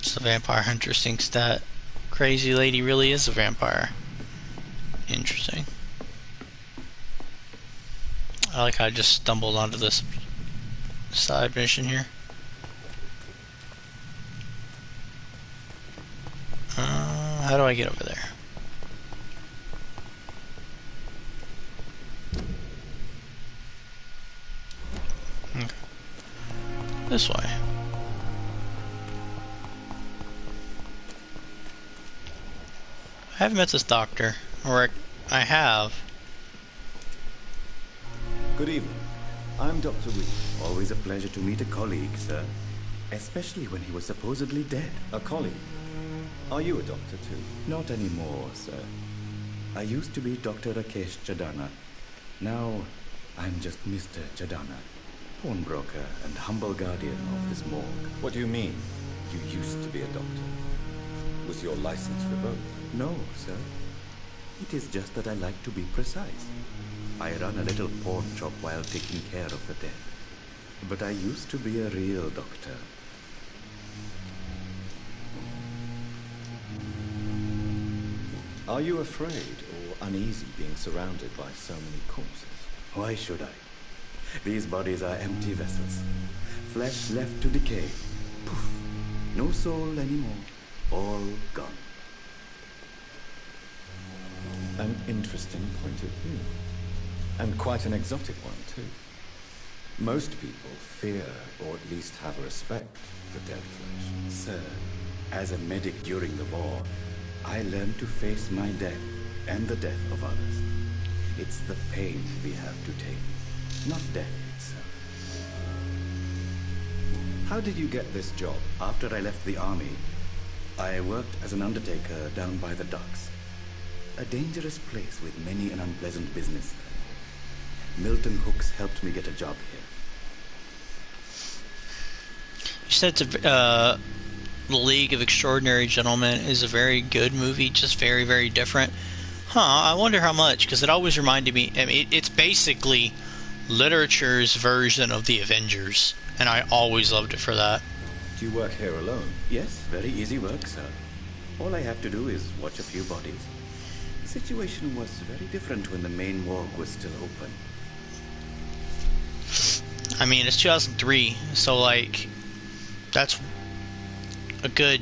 So Vampire Hunter thinks that crazy lady really is a vampire. Interesting. I like how I just stumbled onto this side mission here. How do I get over there? Okay. This way. I haven't met this doctor, or I have. Good evening. I'm Dr. Reed. Always a pleasure to meet a colleague, sir. Especially when he was supposedly dead. A colleague? Are you a doctor too? Not anymore, sir. I used to be Dr. Rakesh Chadana. Now, I'm just Mr. Chadana, pawnbroker and humble guardian of this morgue. What do you mean, you used to be a doctor? Was your license revoked? No, sir. It is just that I like to be precise. I run a little pawn shop while taking care of the dead. But I used to be a real doctor. Are you afraid or uneasy being surrounded by so many corpses? Why should I? These bodies are empty vessels. Flesh left to decay. Poof. No soul anymore. All gone. An interesting point of view. And quite an exotic one, too. Most people fear, or at least have respect, for dead flesh. Sir, as a medic during the war, I learned to face my death and the death of others. It's the pain we have to take, not death itself. How did you get this job? After I left the army, I worked as an undertaker down by the docks. A dangerous place with many an unpleasant business then. Milton Hooks helped me get a job here. You said The League of Extraordinary Gentlemen is a very good movie, just very, very different. I wonder how much, because it always reminded me, I mean, it's basically literature's version of the Avengers, and I always loved it for that. Do you work here alone? Yes, very easy work, sir. All I have to do is watch a few bodies. The situation was very different when the main morgue was still open. I mean, it's 2003, so like, that's a good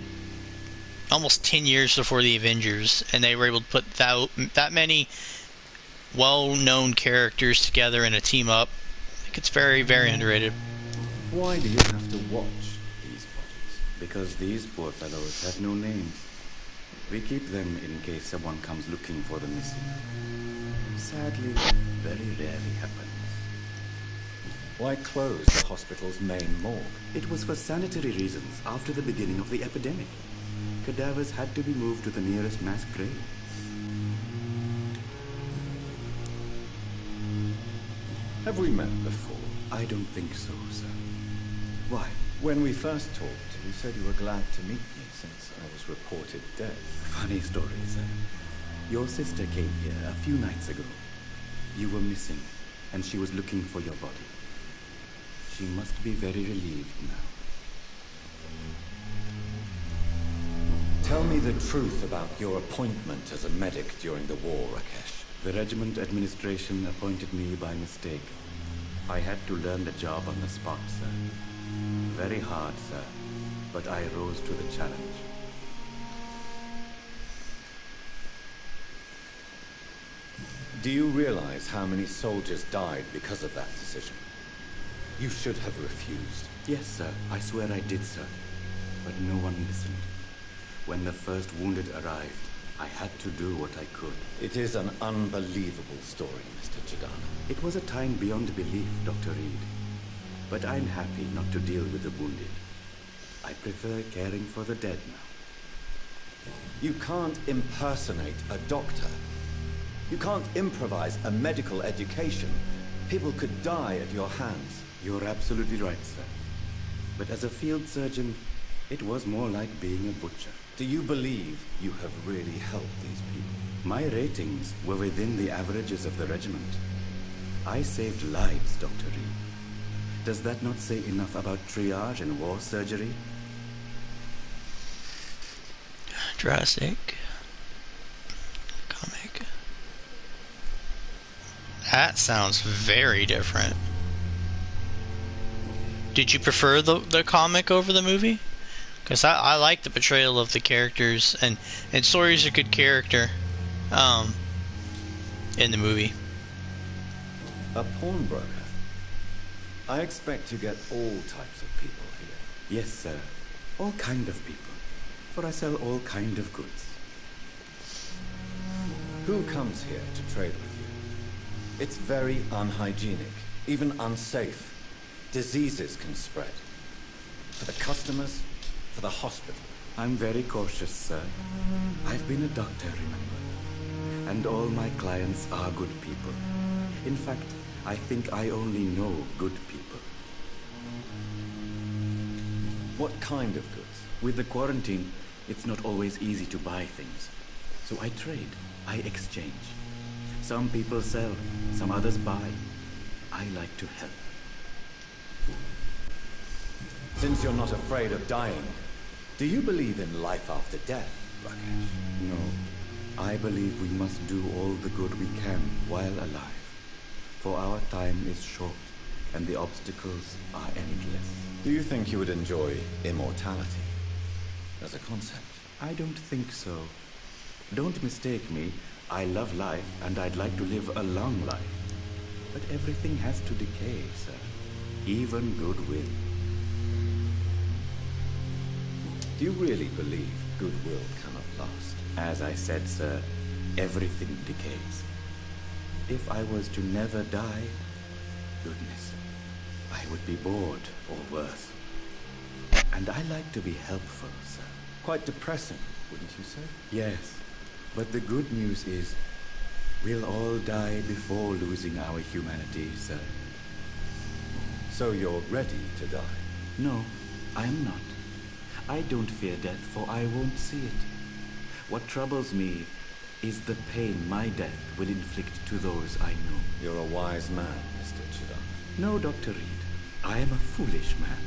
almost 10 years before the Avengers, and they were able to put that many well-known characters together in a team-up. I think it's very, very underrated. Why do you have to watch these bodies? Because these poor fellows have no names. We keep them in case someone comes looking for the missing. Sadly, very rarely happens. Why close the hospital's main morgue? It was for sanitary reasons after the beginning of the epidemic. Cadavers had to be moved to the nearest mass grave. Have we met before? I don't think so, sir. Why? When we first talked, you said you were glad to meet me since I was reported dead. Funny story, sir. Your sister came here a few nights ago. You were missing, and she was looking for your body. She must be very relieved now. Tell me the truth about your appointment as a medic during the war, Rakesh. The regiment administration appointed me by mistake. I had to learn the job on the spot, sir. Very hard, sir, but I rose to the challenge. Do you realize how many soldiers died because of that decision? You should have refused. Yes, sir. I swear I did, sir. But no one listened. When the first wounded arrived, I had to do what I could. It is an unbelievable story, Mr. Chidana. It was a time beyond belief, Dr. Reed. But I'm happy not to deal with the wounded. I prefer caring for the dead now. You can't impersonate a doctor. You can't improvise a medical education. People could die at your hands. You're absolutely right, sir. But as a field surgeon, it was more like being a butcher. Do you believe you have really helped these people? My ratings were within the averages of the regiment. I saved lives, Dr. Reed. Does that not say enough about triage and war surgery? Jurassic comic. That sounds very different. Did you prefer the comic over the movie? Because I like the portrayal of the characters, and Sawyer's a good character in the movie. A pawnbroker? I expect to get all types of people here. Yes, sir. All kind of people. For I sell all kind of goods. Who comes here to trade with you? It's very unhygienic, even unsafe. Diseases can spread. For the customers, for the hospital. I'm very cautious, sir. I've been a doctor, remember. And all my clients are good people. In fact, I think I only know good people. What kind of goods? With the quarantine, it's not always easy to buy things. So I trade. I exchange. Some people sell, some others buy. I like to help. Since you're not afraid of dying, do you believe in life after death, Rakesh? No. I believe we must do all the good we can while alive. For our time is short, and the obstacles are endless. Do you think you would enjoy immortality as a concept? I don't think so. Don't mistake me. I love life, and I'd like to live a long life. But everything has to decay, sir. Even goodwill. Do you really believe goodwill cannot last? As I said, sir, everything decays. If I was to never die, goodness, I would be bored or worse. And I like to be helpful, sir. Quite depressing, wouldn't you say? Yes, but the good news is we'll all die before losing our humanity, sir. So you're ready to die? No, I am not. I don't fear death, for I won't see it. What troubles me is the pain my death will inflict to those I know. You're a wise man, Mr. Chidana. No, Dr. Reed. I am a foolish man.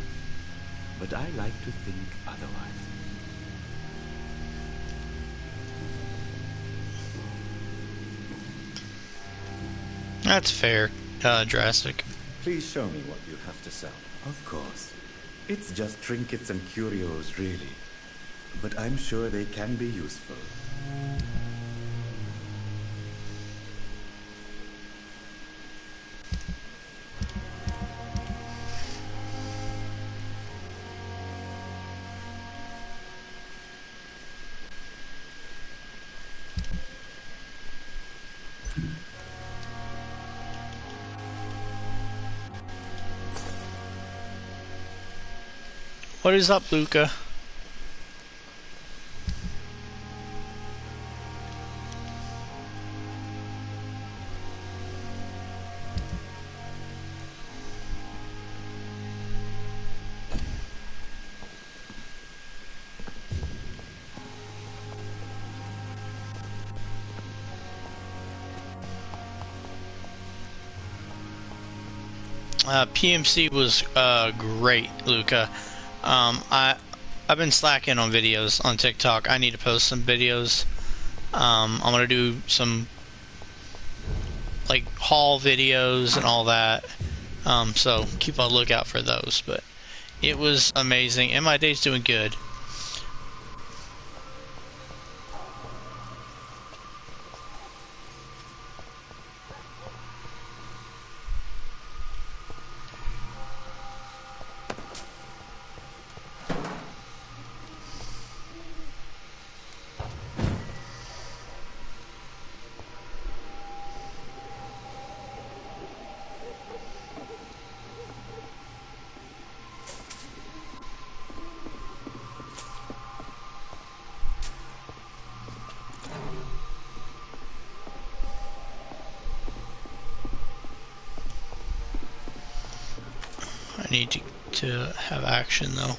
But I like to think otherwise. That's fair, Jurassic. Please show me what you have to sell. Of course. It's just trinkets and curios, really. But I'm sure they can be useful. What is up, Luca? PMC was great, Luca. I've been slacking on videos on TikTok. I need to post some videos. I'm gonna do some like haul videos and all that. So keep on the lookout for those. But it was amazing, and my day's doing good. I need to have action though.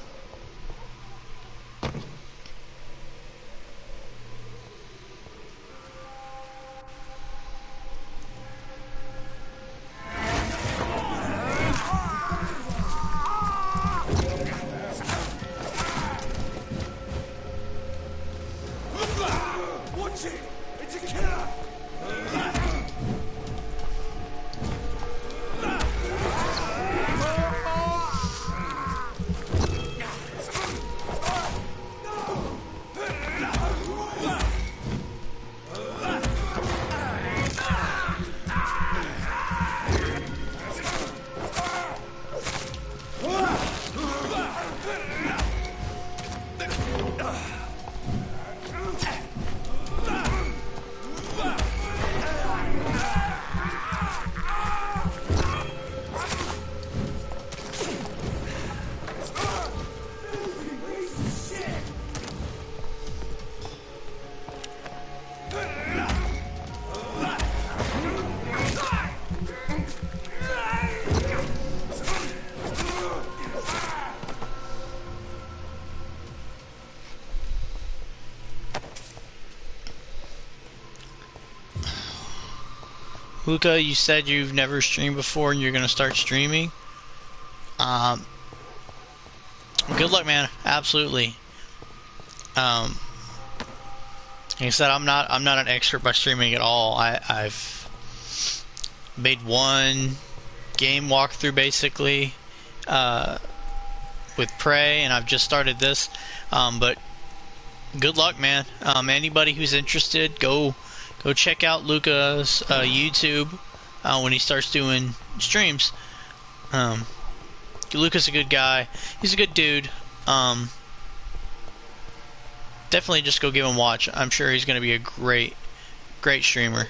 Watch it! It's a killer! Luca, you said you've never streamed before and you're gonna start streaming. Good luck, man. Absolutely. Like I said, I'm not an expert by streaming at all. I've made one game walkthrough basically with Prey, and I've just started this. But good luck, man. Anybody who's interested, go check out Luca's YouTube when he starts doing streams. Luca's a good guy. He's a good dude. Definitely just go give him a watch. I'm sure he's going to be a great streamer.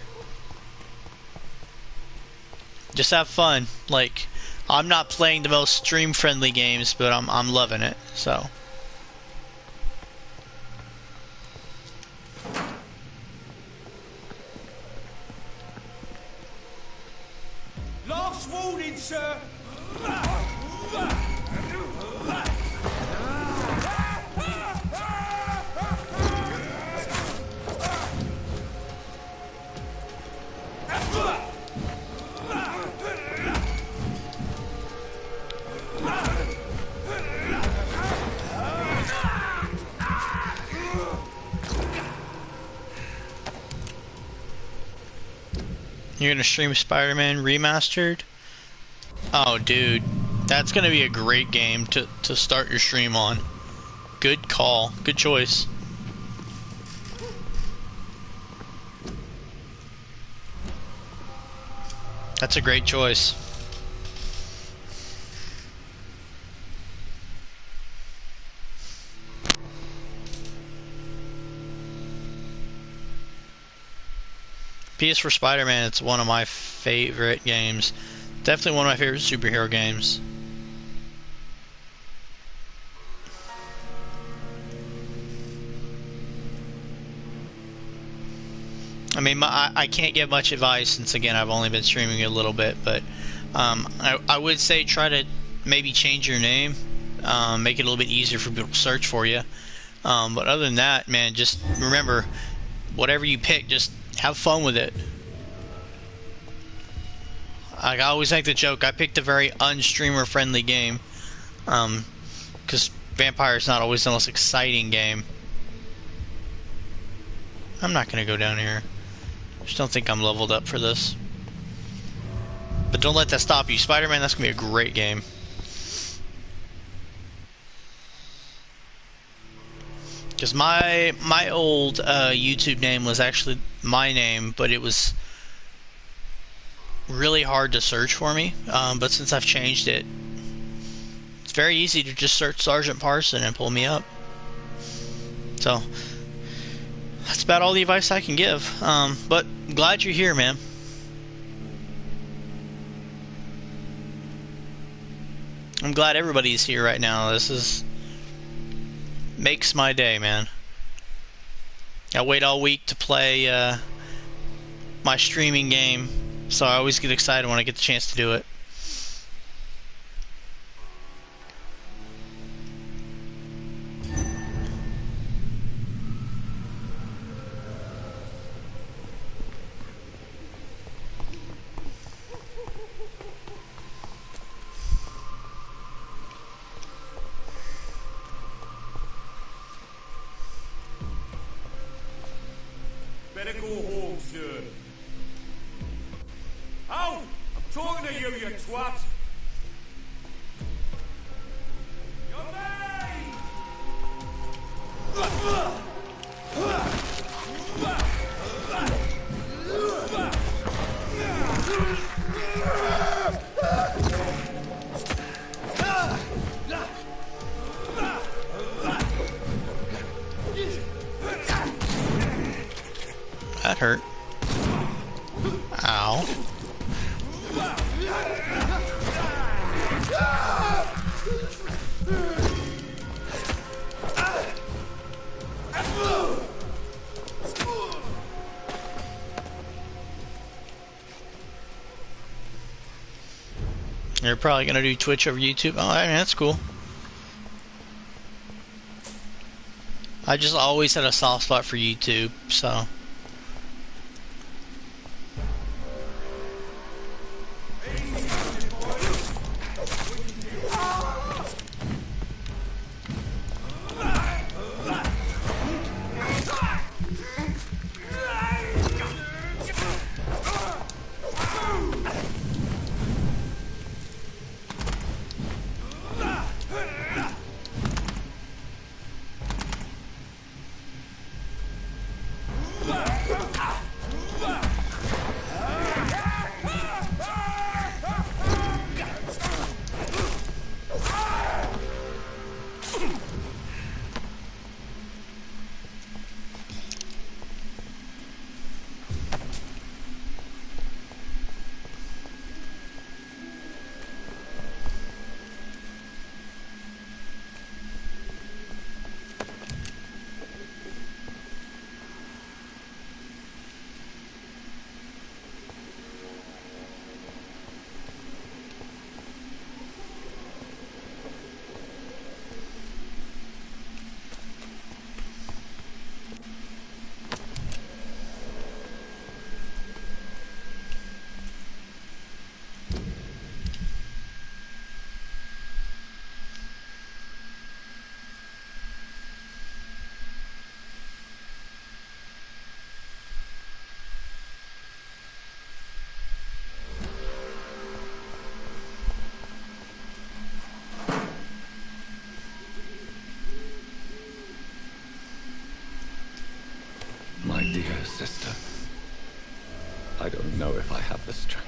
Just have fun. Like, I'm not playing the most stream-friendly games, but I'm loving it. So. Last warning, sir! You're gonna stream Spider-Man Remastered? Oh, dude. That's gonna be a great game to start your stream on. Good call. Good choice. That's a great choice. PS for Spider-Man, it's one of my favorite games. Definitely one of my favorite superhero games. I mean, I can't give much advice since, again, I've only been streaming a little bit, but I would say try to maybe change your name, make it a little bit easier for people to search for you. But other than that, man, just remember, whatever you pick, just have fun with it. I always make the joke, I picked a very unstreamer friendly game, because Vampyr is not always the most exciting game. I'm not gonna go down here. Just don't think I'm leveled up for this. But don't let that stop you. Spider-Man, that's gonna be a great game. Because my old YouTube name was actually my name, but it was really hard to search for me. But since I've changed it, it's very easy to just search Sergeant Parson and pull me up. So that's about all the advice I can give. But I'm glad you're here, man. I'm glad everybody's here right now. This makes my day, man. I wait all week to play my streaming game, so I always get excited when I get the chance to do it. Better go home, sir. Oh! I'm talking to you, you twat! You're mine! That hurt. Ow. You're probably gonna do Twitch over YouTube. Oh, I mean, that's cool. I just always had a soft spot for YouTube, so. My dear sister, I don't know if I have the strength.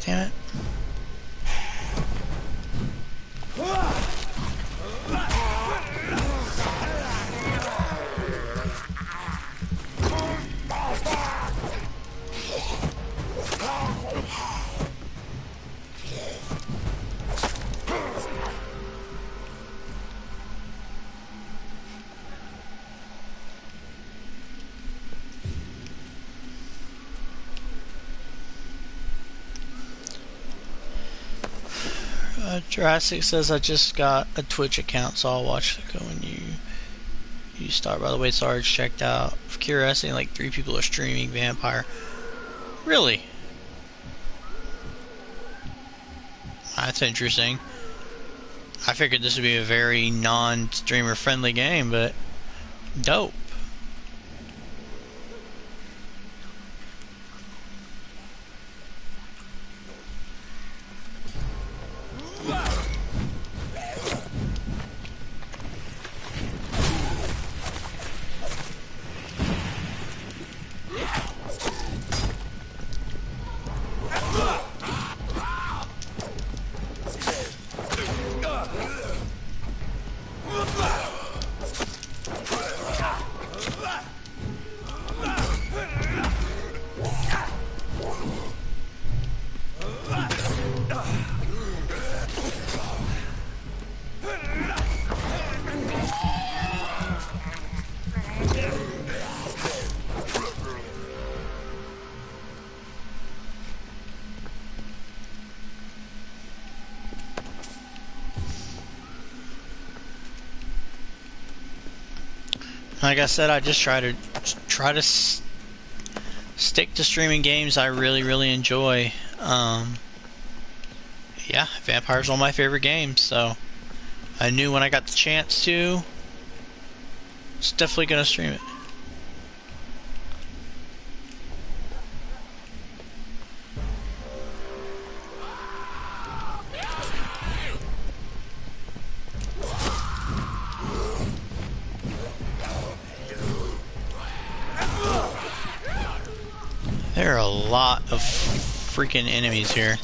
Damn it. Jurassic says I just got a Twitch account, so I'll watch it when you start. By the way, Sarge checked out. For curiosity, like 3 people are streaming Vampyr. Really? That's interesting. I figured this would be a very non-streamer friendly game, but dope. Like I said, I just try to stick to streaming games I really enjoy. Yeah, Vampyr's one of my favorite games, so I knew when I got the chance to, it's definitely gonna stream it. There are a lot of freaking enemies here.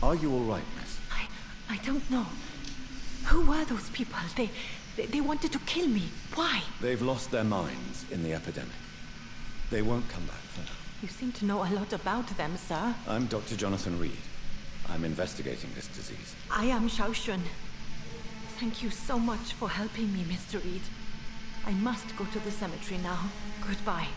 Are you all right, miss? I don't know. Who were those people? They wanted to kill me. Why? They've lost their minds in the epidemic. They won't come back for now. You seem to know a lot about them, sir. I'm Dr. Jonathan Reed. I'm investigating this disease. I am Xiaoxun. Thank you so much for helping me, Mr. Reed. I must go to the cemetery now. Goodbye.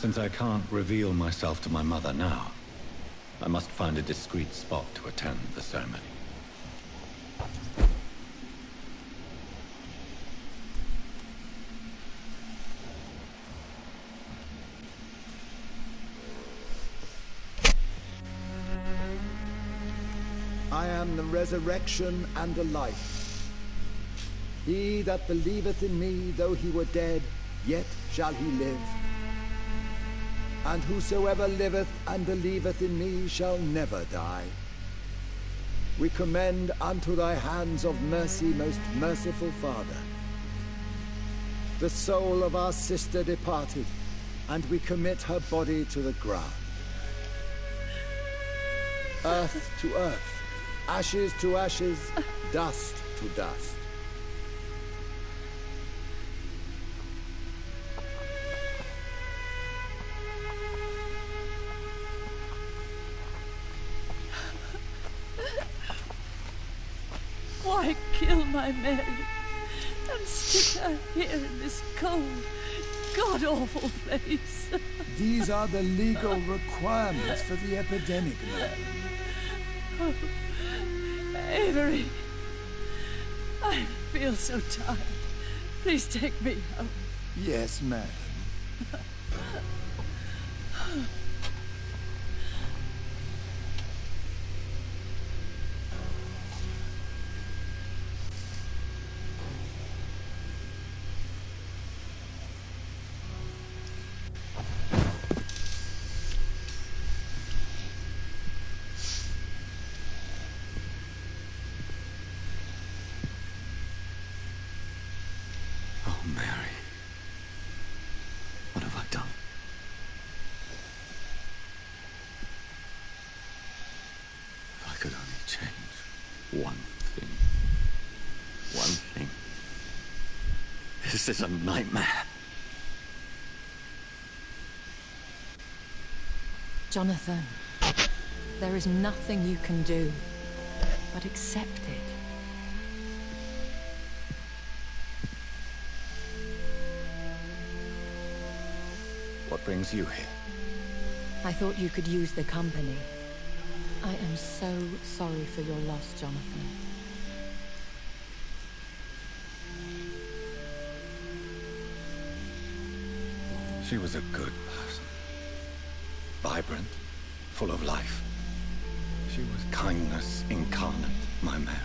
Since I can't reveal myself to my mother now, I must find a discreet spot to attend the ceremony. I am the resurrection and the life. He that believeth in me, though he were dead, yet shall he live. And whosoever liveth and believeth in me shall never die. We commend unto thy hands of mercy, most merciful Father, the soul of our sister departed, and we commit her body to the ground. Earth to earth, ashes to ashes, dust to dust. Why kill my Mary and stick her here in this cold, god-awful place? These are the legal requirements for the epidemic, madam. Oh, Avery, I feel so tired. Please take me home. Yes, madam. Oh, Mary. What have I done? If I could only change one thing. One thing. This is a nightmare. Jonathan, there is nothing you can do but accept it. What brings you here? I thought you could use the company. I am so sorry for your loss, Jonathan. She was a good person. Vibrant, full of life. She was kindness incarnate, my Mary.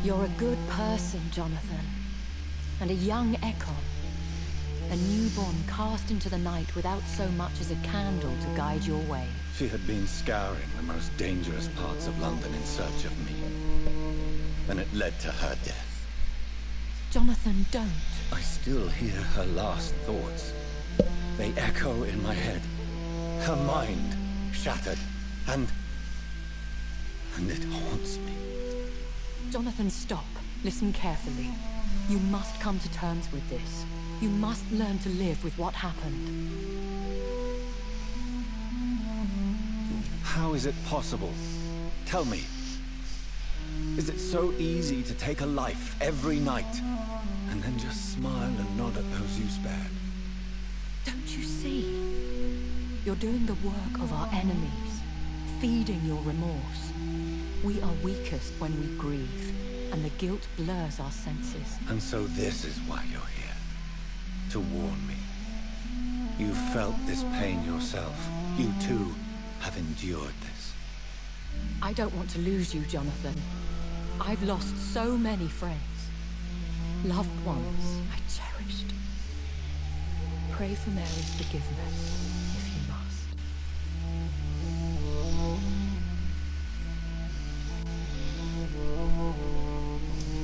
You're a good person, Jonathan. And a young echo. A newborn cast into the night without so much as a candle to guide your way. She had been scouring the most dangerous parts of London in search of me. And it led to her death. Jonathan, don't. I still hear her last thoughts. They echo in my head. Her mind shattered, and it haunts me. Jonathan, stop. Listen carefully. You must come to terms with this. You must learn to live with what happened. How is it possible? Tell me. Is it so easy to take a life every night, and then just smile and nod at those you spared? Don't you see? You're doing the work of our enemies, feeding your remorse. We are weakest when we grieve, and the guilt blurs our senses. And so this is why you're here. To warn me. You felt this pain yourself. You too have endured this. I don't want to lose you, Jonathan. I've lost so many friends. Loved ones I cherished. Pray for Mary's forgiveness, if you must.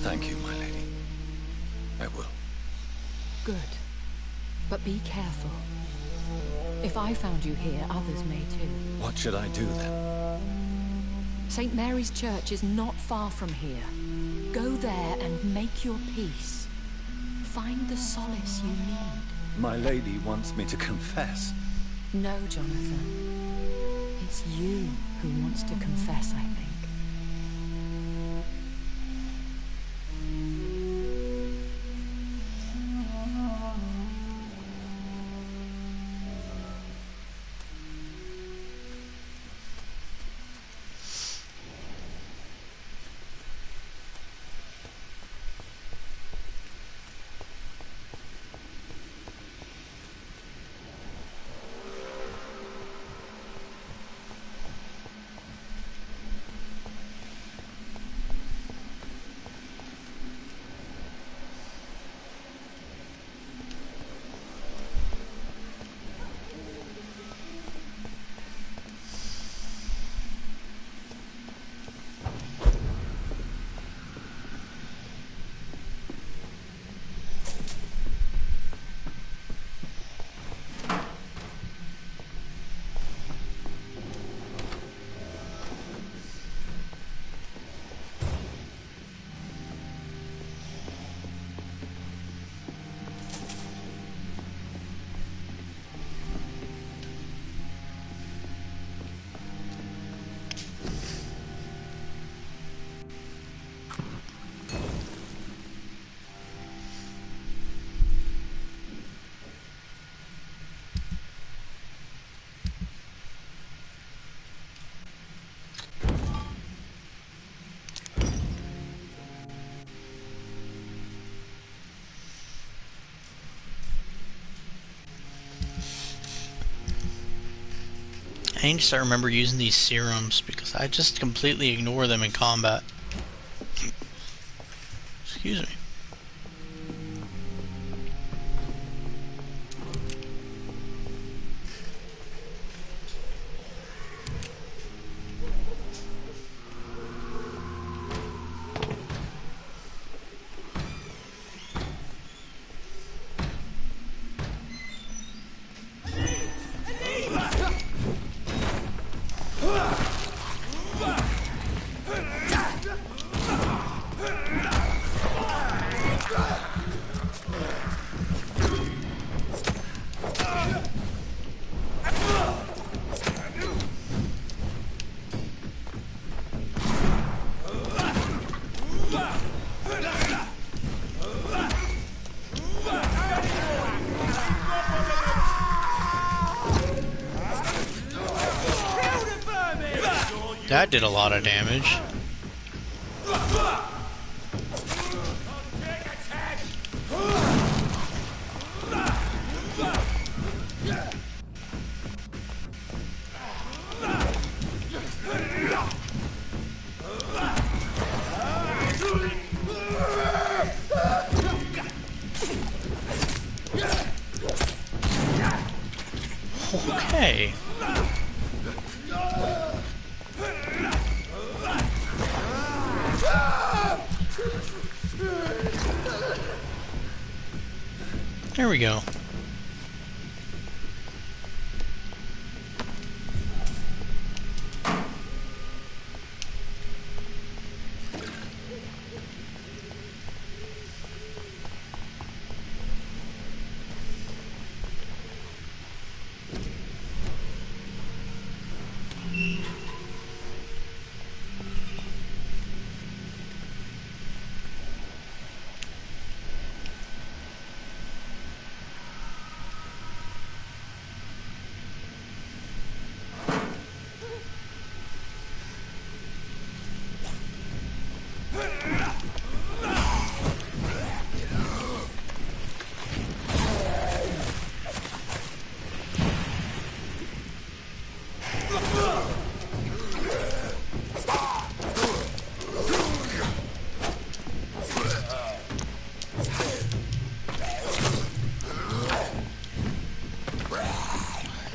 Thank you, my lady. I will. Good. But be careful. If I found you here, others may too. What should I do then? St. Mary's Church is not far from here. Go there and make your peace. Find the solace you need. My lady wants me to confess. No, Jonathan. It's you who wants to confess, I think. I need to start remember using these serums because I just completely ignore them in combat. Excuse me. That did a lot of damage. Okay. There we go.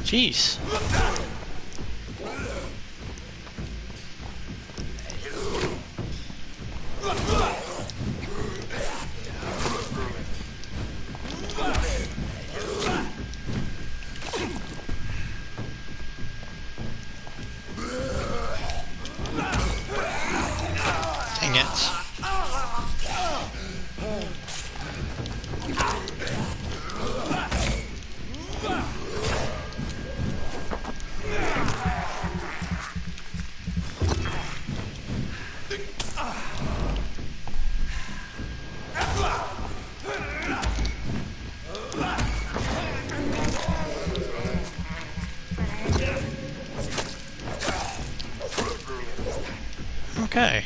Jeez. Dang it. Okay.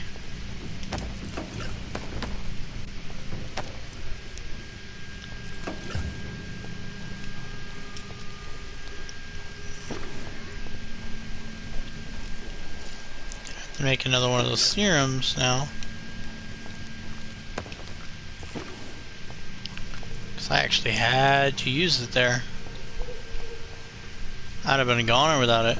Make another one of those serums now. Because I actually had to use it there. I'd have been gone without it.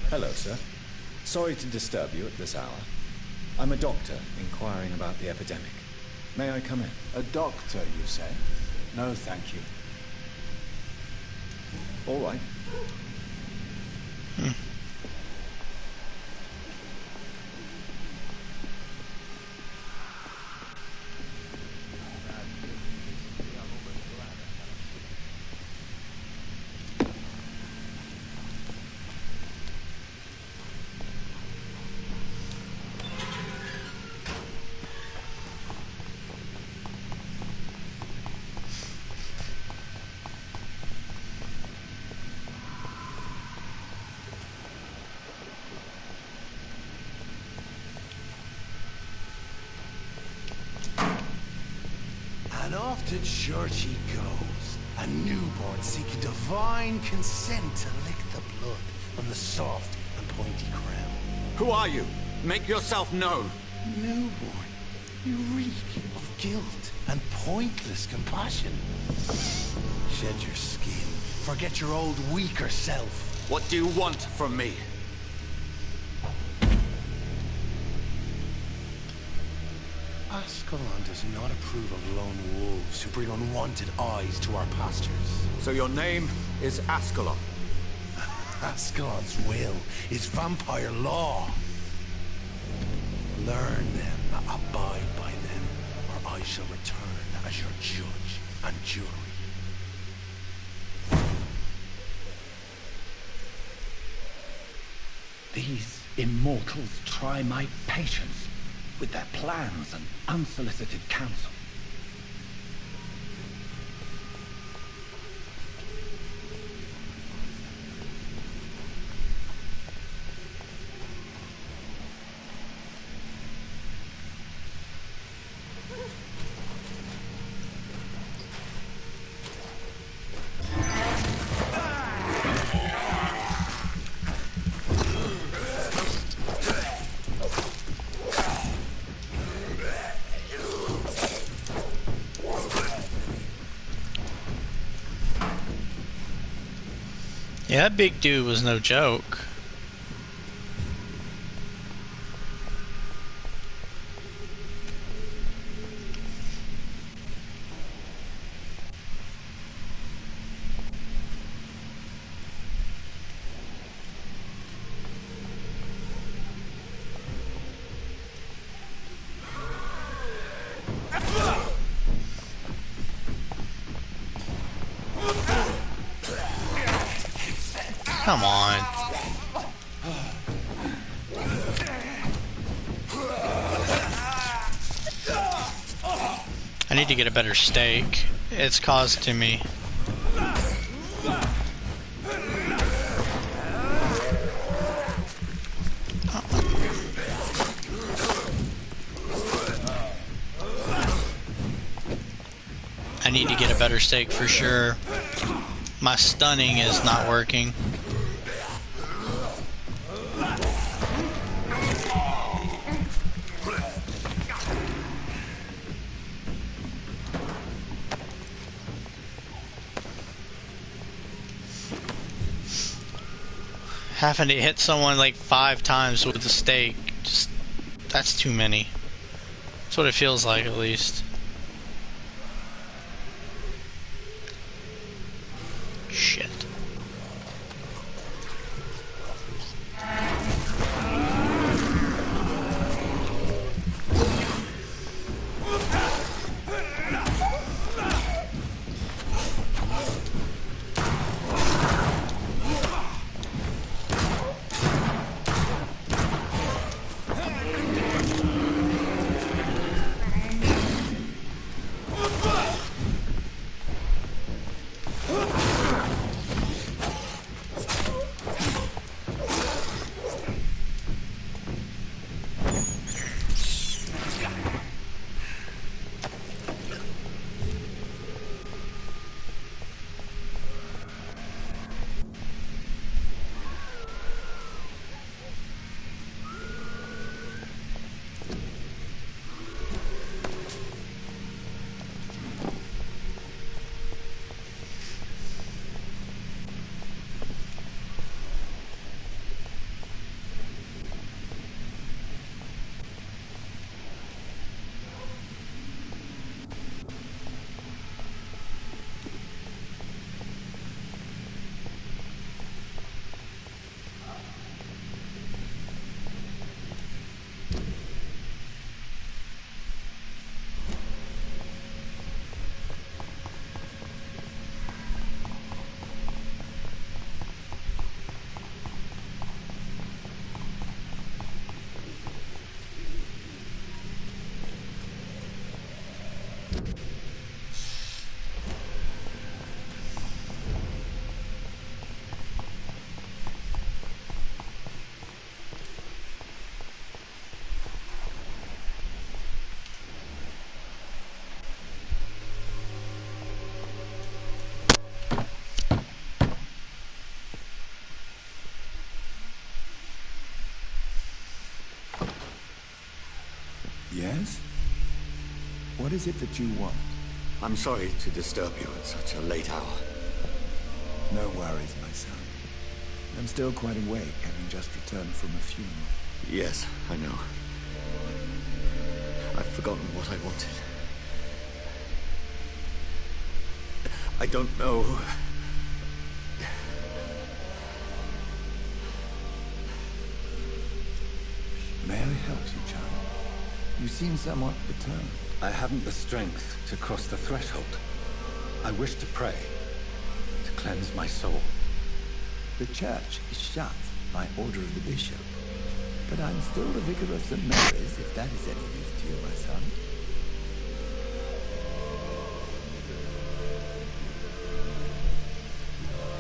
Hello, sir. Sorry to disturb you at this hour. I'm a doctor inquiring about the epidemic. May I come in? A doctor, you say? No, thank you. All right. off to church he goes. A newborn seeking divine consent to lick the blood from the soft and pointy crown. Who are you? Make yourself known. Newborn, you reek of guilt and pointless compassion. Shed your skin. Forget your old, weaker self. What do you want from me? Ascalon does not approve of lone wolves who bring unwanted eyes to our pastures. So your name is Ascalon? Ascalon's will is vampire law. Learn them, abide by them, or I shall return as your judge and jury. These immortals try my patience with their plans and unsolicited counsel. Yeah, that big dude was no joke. Come on. I need to get a better stake. It's costing me. I need to get a better stake for sure. My stunning is not working. Having to hit someone like 5 times with the stake, just that's too many. That's what it feels like, at least. Shit. Yes? What is it that you want? I'm sorry to disturb you at such a late hour. No worries, my son. I'm still quite awake, having just returned from a funeral. Yes, I know. I've forgotten what I wanted. I don't know. May I help you, child? You seem somewhat perturbed. I haven't the strength to cross the threshold. I wish to pray, to cleanse my soul. The church is shut by order of the bishop, but I'm still the vicar of St. Mary's, if that is any use to you, my son.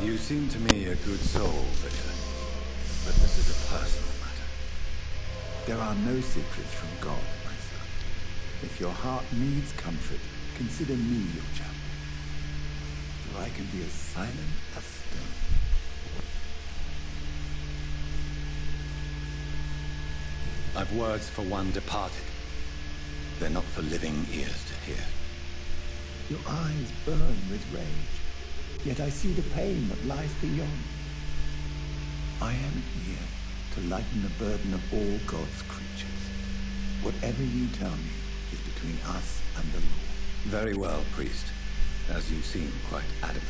You seem to me a good soul, vicar, but this is a personal matter. There are no secrets from God, my son. If your heart needs comfort, consider me your chaplain. For I can be as silent as stone. I've words for one departed. They're not for living ears to hear. Your eyes burn with rage, yet I see the pain that lies beyond. I am here to lighten the burden of all God's creatures. Whatever you tell me is between us and the Lord. Very well, priest, as you seem quite adamant.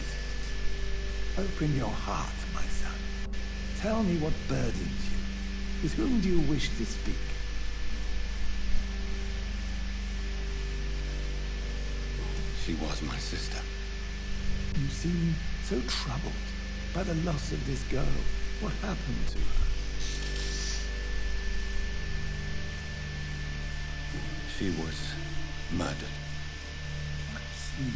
Open your heart, my son. Tell me what burdens you. With whom do you wish to speak? She was my sister. You seem so troubled by the loss of this girl. What happened to her? She was murdered. I see.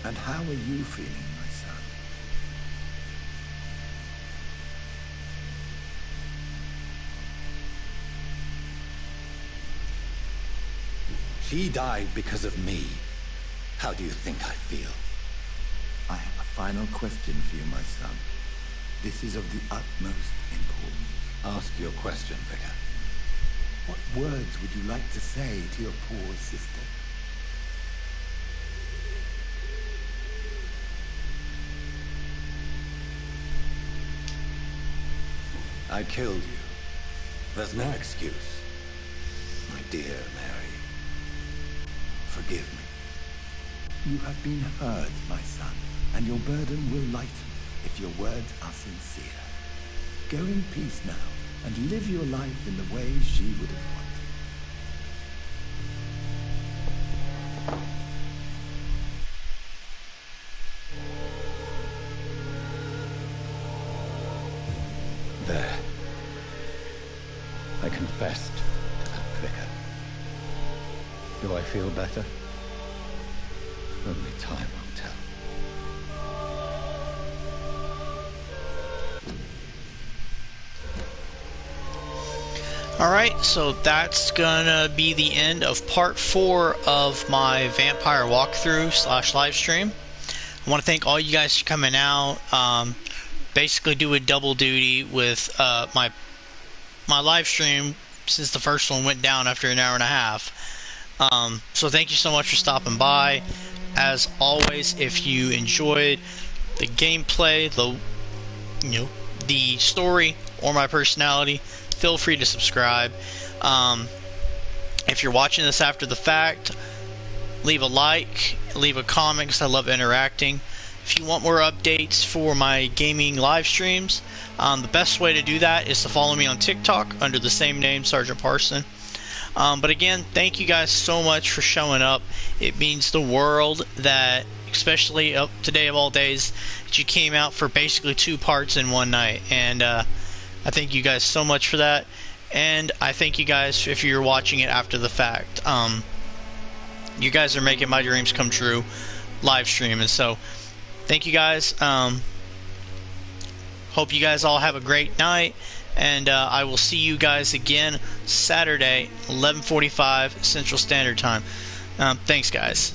And how are you feeling, my son? She died because of me. How do you think I feel? I have a final question for you, my son. This is of the utmost importance. Ask your question, Vicar. What words would you like to say to your poor sister? I killed you. There's no excuse. My dear Mary, forgive me. You have been heard, my son, and your burden will lighten if your words are sincere. Go in peace now, and live your life in the way she would have wanted. There. I confessed to that vicar. Do I feel better? Only time will tell. Alright, so that's gonna be the end of part 4 of my Vampyr walkthrough / live stream. I want to thank all you guys for coming out. Basically doing double duty with my live stream, since the first one went down after an hour and a half. So thank you so much for stopping by. As always, if you enjoyed the gameplay, the story, or my personality, feel free to subscribe. If you're watching this after the fact, leave a like, leave a comment, because I love interacting. If you want more updates for my gaming live streams, the best way to do that is to follow me on TikTok under the same name, SgtParson. But again, thank you guys so much for showing up. It means the world that, especially today of all days, that you came out for basically 2 parts in one night. And I thank you guys so much for that. And I thank you guys if you're watching it after the fact. You guys are making my dreams come true live stream. And so thank you guys. Hope you guys all have a great night. And I will see you guys again Saturday, 11:45 Central Standard Time. Thanks, guys.